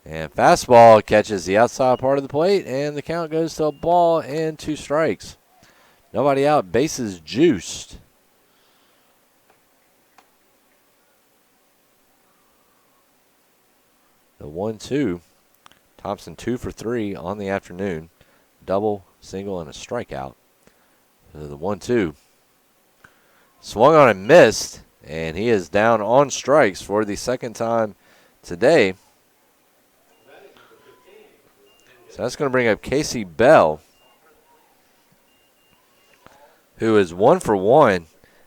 And fastball catches the outside part of the plate, and the count goes to a ball and 2 strikes. Nobody out, bases juiced. The 1-2. Thompson 2 for 3 on the afternoon. Double, single, and a strikeout. So the 1-2. Swung on and missed, and he is down on strikes for the second time today. So that's going to bring up Casey Bell, who is 1 for 1.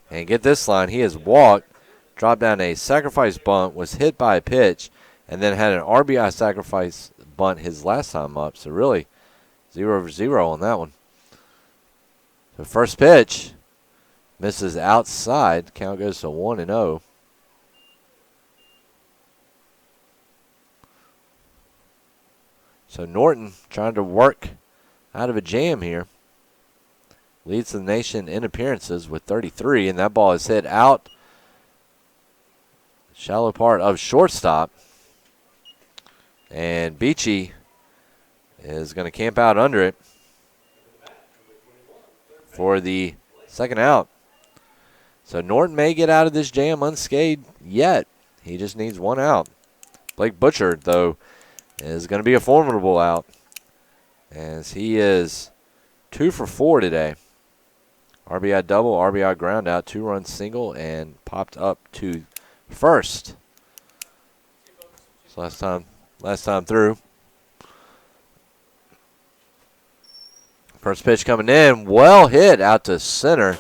And get this line, he has walked, dropped down a sacrifice bunt, was hit by a pitch, and then had an RBI sacrifice bunt his last time up. So really 0 for 0 on that one. The first pitch misses outside. Count goes to 1-0. So Norton trying to work out of a jam here. Leads the nation in appearances with 33, and that ball is hit out. Shallow part of shortstop. And Beachy is going to camp out under it for the second out. So Norton may get out of this jam unscathed yet. He just needs 1 out. Blake Butcher, though, is going to be a formidable out, as he is 2 for 4 today. RBI double, RBI ground out, 2-run single, and popped up to first. So last time through. First pitch coming in, well hit out to center.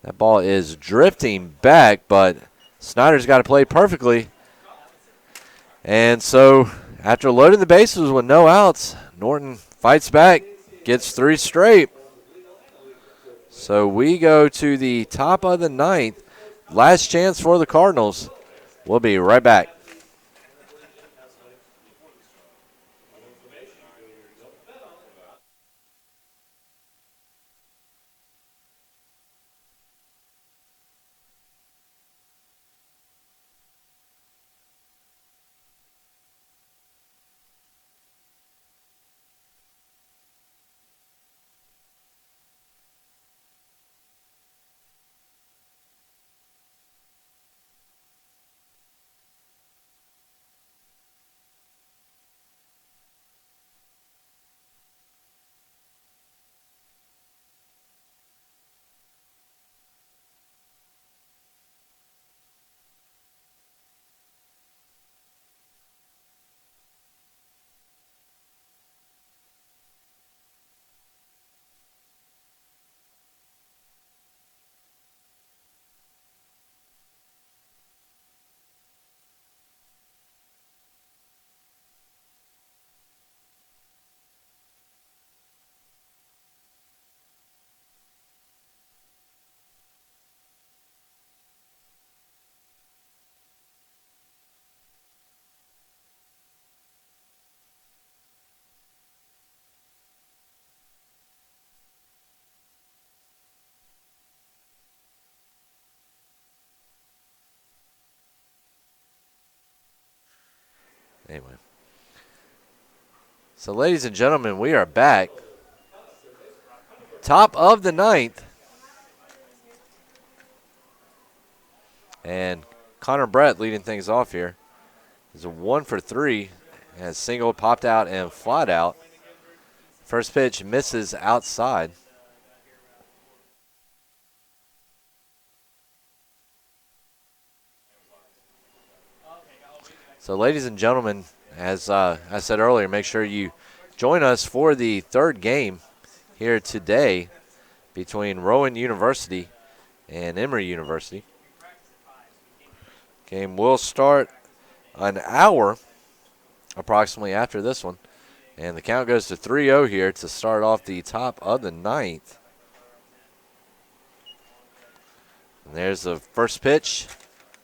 That ball is drifting back, but Snyder's got to play perfectly. And so after loading the bases with no outs, Norton fights back, gets 3 straight. So we go to the top of the 9th. Last chance for the Cardinals. We'll be right back. Anyway. So, ladies and gentlemen, we are back. Top of the ninth. And Connor Brett leading things off here. He's a 1 for 3. Has single, popped out, and flied out. First pitch misses outside. So, ladies and gentlemen, as I said earlier, make sure you join us for the third game here today between Rowan University and Emory University. Game will start an hour approximately after this one. And the count goes to 3-0 here to start off the top of the ninth. And there's the first pitch.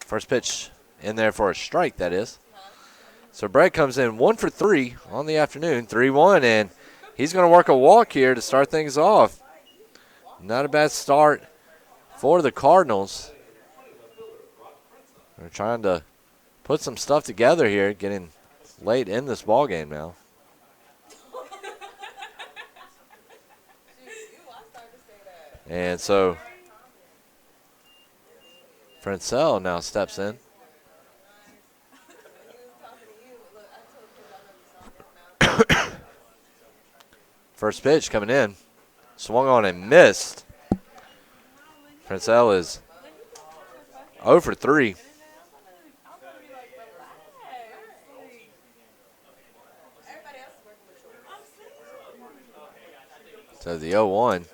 First pitch in there for a strike, that is. So Brett comes in 1 for 3 on the afternoon, 3-1, and he's going to work a walk here to start things off. Not a bad start for the Cardinals. They're trying to put some stuff together here, getting late in this ball game now. And so Francel now steps in. First pitch coming in. Swung on and missed. Francel is 0 for 3. So the 0-1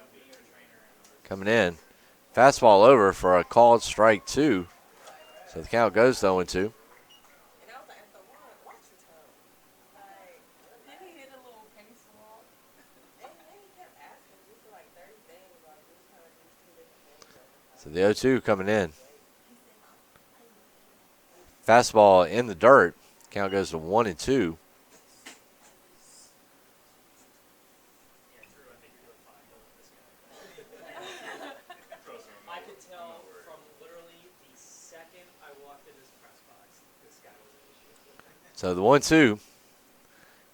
coming in. Fastball over for a called strike 2. So the count goes to 0-2. So the 0-2 coming in. Fastball in the dirt. Count goes to 1-2. So the 1-2.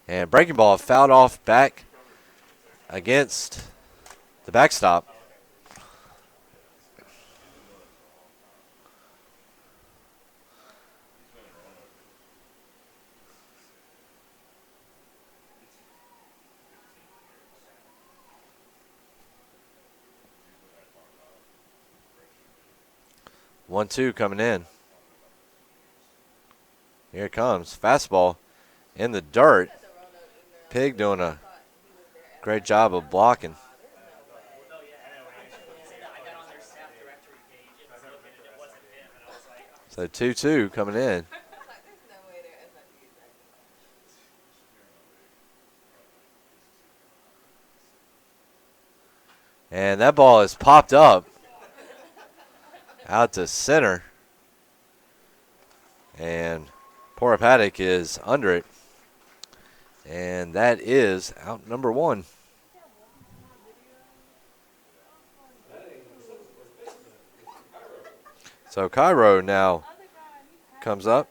And breaking ball fouled off back against the backstop. One, two coming in. Here it comes. Fastball in the dirt. Pig doing a great job of blocking. So 2-2 coming in. And that ball is popped up out to center. And Poor Paddock is under it. And that is out number 1. So Cairo now comes up.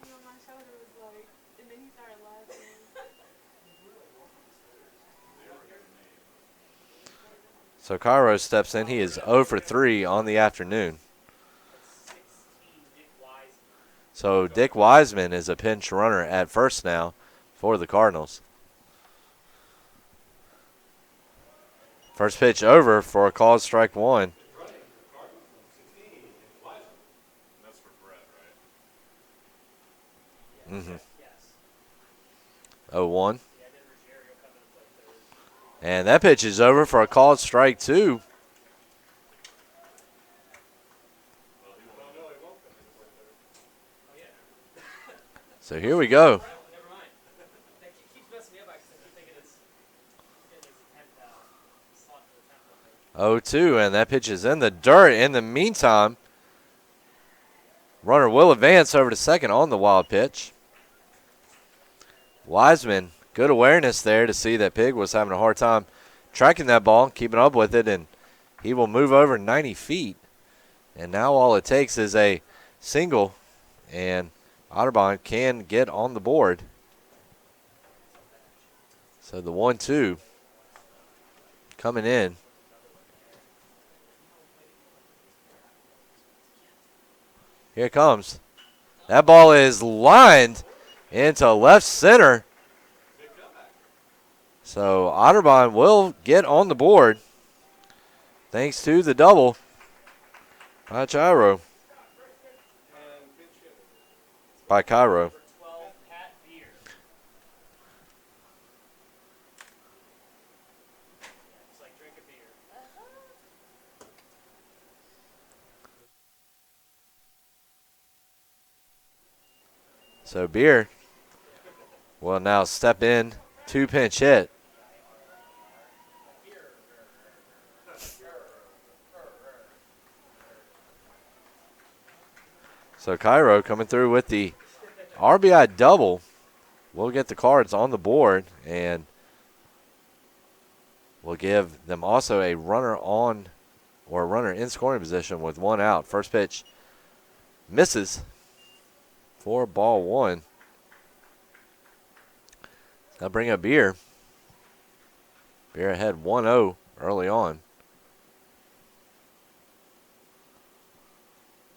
So Cairo steps in. He is 0 for 3 on the afternoon. So Dick Wiseman is a pinch runner at first now for the Cardinals. First pitch over for a called strike 1. Mm-hmm. 0-1. And that pitch is over for a called strike 2. So here we go. 0-2, and that pitch is in the dirt. In the meantime, runner will advance over to second on the wild pitch. Wiseman, good awareness there to see that Pig was having a hard time tracking that ball, keeping up with it, and he will move over 90 feet. And now all it takes is a single, and Otterbein can get on the board. So the 1-2 coming in. Here it comes. That ball is lined into left center. So Otterbein will get on the board thanks to the double by Cairo. By Cairo. So Beer will now step in to pinch hit. So Cairo coming through with the RBI double. We'll get the Cards on the board, and we'll give them also a runner on or a runner in scoring position with 1 out. First pitch misses for ball 1. That'll bring up Beer. Beer ahead 1-0 early on.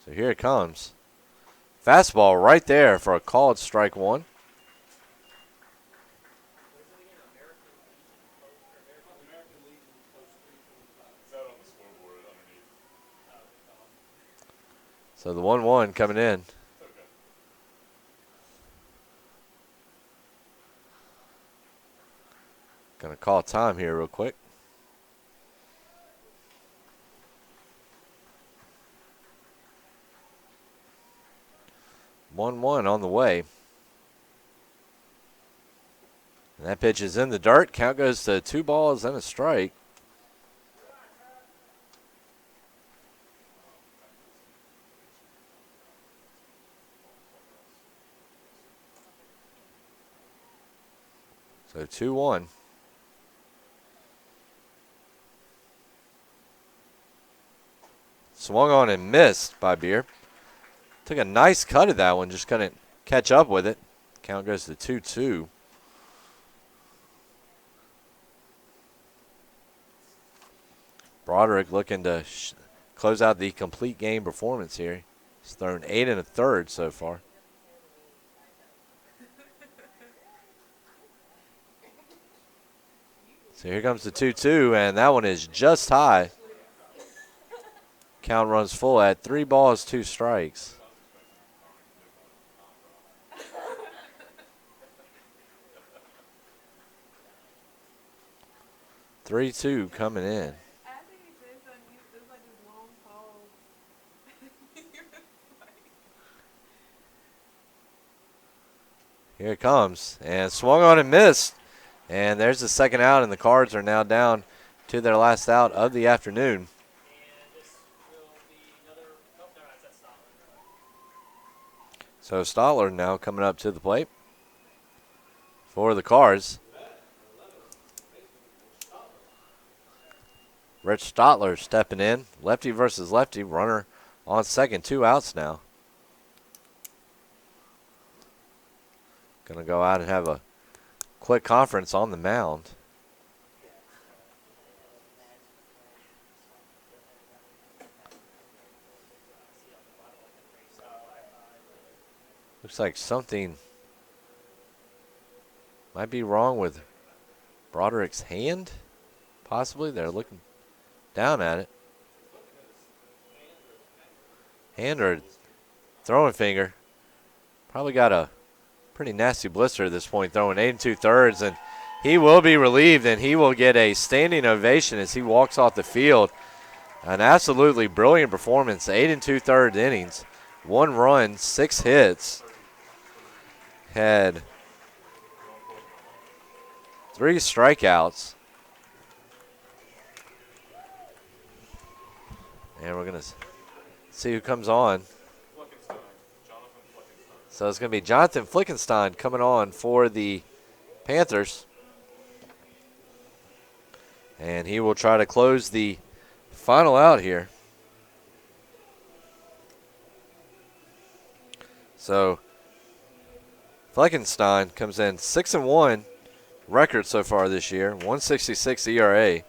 So here it comes. Fastball right there for a called strike 1. So the 1-1 coming in. Gonna call time here real quick. One on the way. And that pitch is in the dirt. Count goes to 2 balls and a strike. So 2-1. Swung on and missed by Beer. Took a nice cut at that one, just couldn't catch up with it. Count goes to 2-2. Broderick looking to close out the complete game performance here. He's thrown 8 1/3 so far. So here comes the 2-2, and that one is just high. Count runs full at 3 balls, 2 strikes. Three-two coming in. Here it comes, and swung on and missed. And there's the second out, and the Cards are now down to their last out of the afternoon. So Stotler now coming up to the plate for the Cards. Rich Stotler stepping in. Lefty versus lefty. Runner on second. 2 outs now. Going to go out and have a quick conference on the mound. Looks like something might be wrong with Broderick's hand. Possibly. They're looking down at it. Hand or throwing finger. Probably got a pretty nasty blister at this point, throwing 8 2/3, and he will be relieved, and he will get a standing ovation as he walks off the field. An absolutely brilliant performance, 8 2/3 innings, 1 run, 6 hits. Had 3 strikeouts. And we're going to see who comes on. So it's going to be Jonathan Flickenstein coming on for the Panthers. And he will try to close the final out here. So Fleckenstein comes in 6-1, record so far this year. 166 ERA.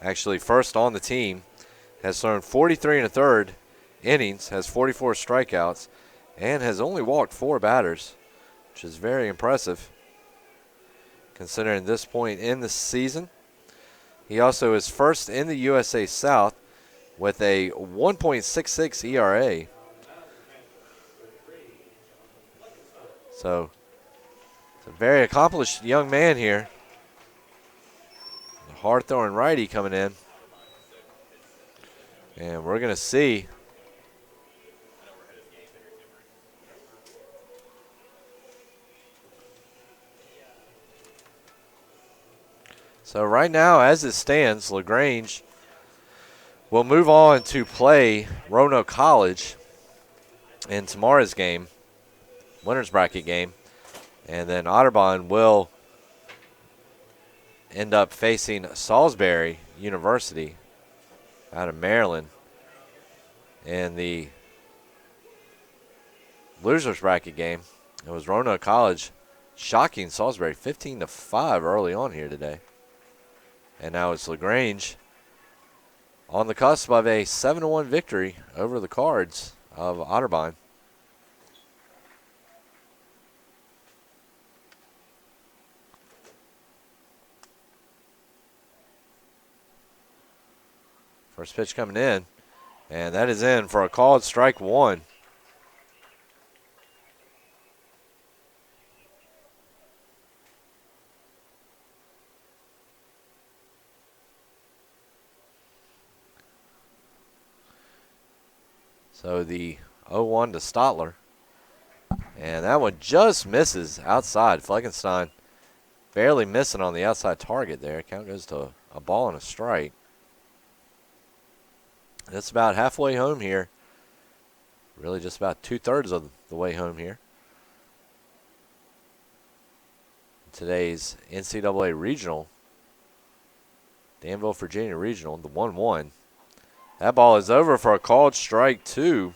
Actually first on the team. Has thrown 43 1/3 innings, has 44 strikeouts, and has only walked 4 batters, which is very impressive considering this point in the season. He also is first in the USA South with a 1.66 ERA. So, it's a very accomplished young man here. A hard-throwing righty coming in. And we're going to see so right now, as it stands, LaGrange will move on to play Roanoke College in tomorrow's game, winner's bracket game. And then Otterbein will end up facing Salisbury University out of Maryland in the loser's bracket game. It was Roanoke College shocking Salisbury 15-5 early on here today. And now it's LaGrange on the cusp of a 7-1 victory over the Cards of Otterbein. First pitch coming in, and that is in for a called strike 1. So the 0-1 to Stotler. And that one just misses outside. Fleckenstein barely missing on the outside target there. Count goes to a ball and a strike. That's about halfway home here. Really just about 2/3 of the way home here. Today's NCAA Regional. Danville, Virginia Regional, the 1-1. That ball is over for a called strike 2.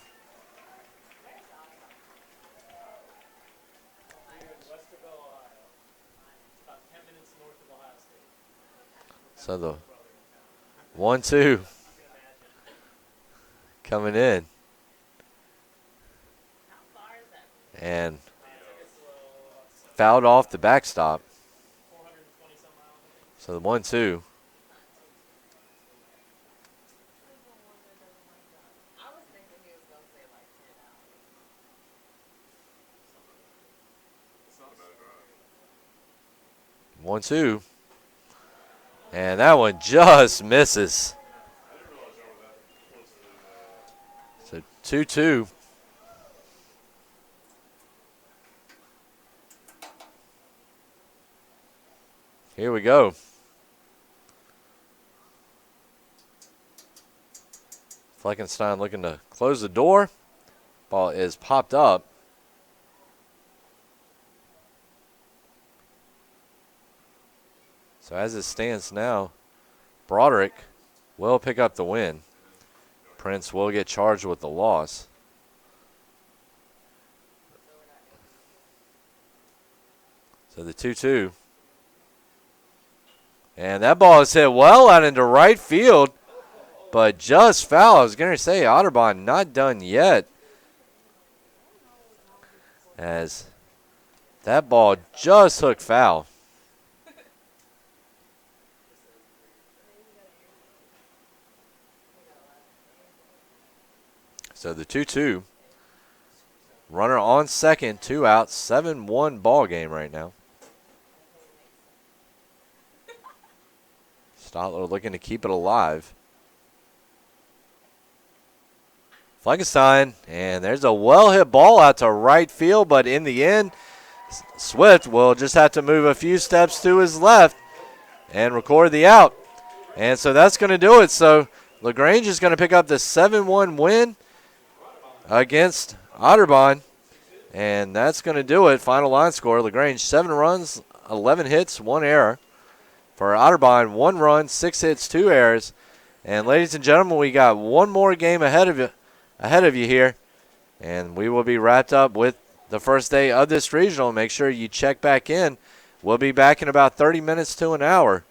So the 1-2 coming in. And fouled off the backstop. So the 1-2. One, two. And that one just misses. So 2-2. Here we go. Fleckenstein looking to close the door. Ball is popped up. So as it stands now, Broderick will pick up the win. Prince will get charged with the loss. So the 2-2. And that ball is hit well out into right field, but just foul. I was going to say Otterbein not done yet, as that ball just hooked foul. So the 2-2. Runner on second, 2 outs, 7-1 ball game right now. Stotler looking to keep it alive. Fleckenstein, and there's a well-hit ball out to right field, but in the end, Swift will just have to move a few steps to his left and record the out. And so that's going to do it. So LaGrange is going to pick up the 7-1 win against Otterbein, and that's going to do it. Final line score, LaGrange 7 runs, 11 hits, 1 error. For Otterbein, 1 run, 6 hits, 2 errors. And ladies and gentlemen, we got one more game ahead of you here, and we will be wrapped up with the first day of this regional. Make sure you check back in We'll be back in about 30 minutes to an hour.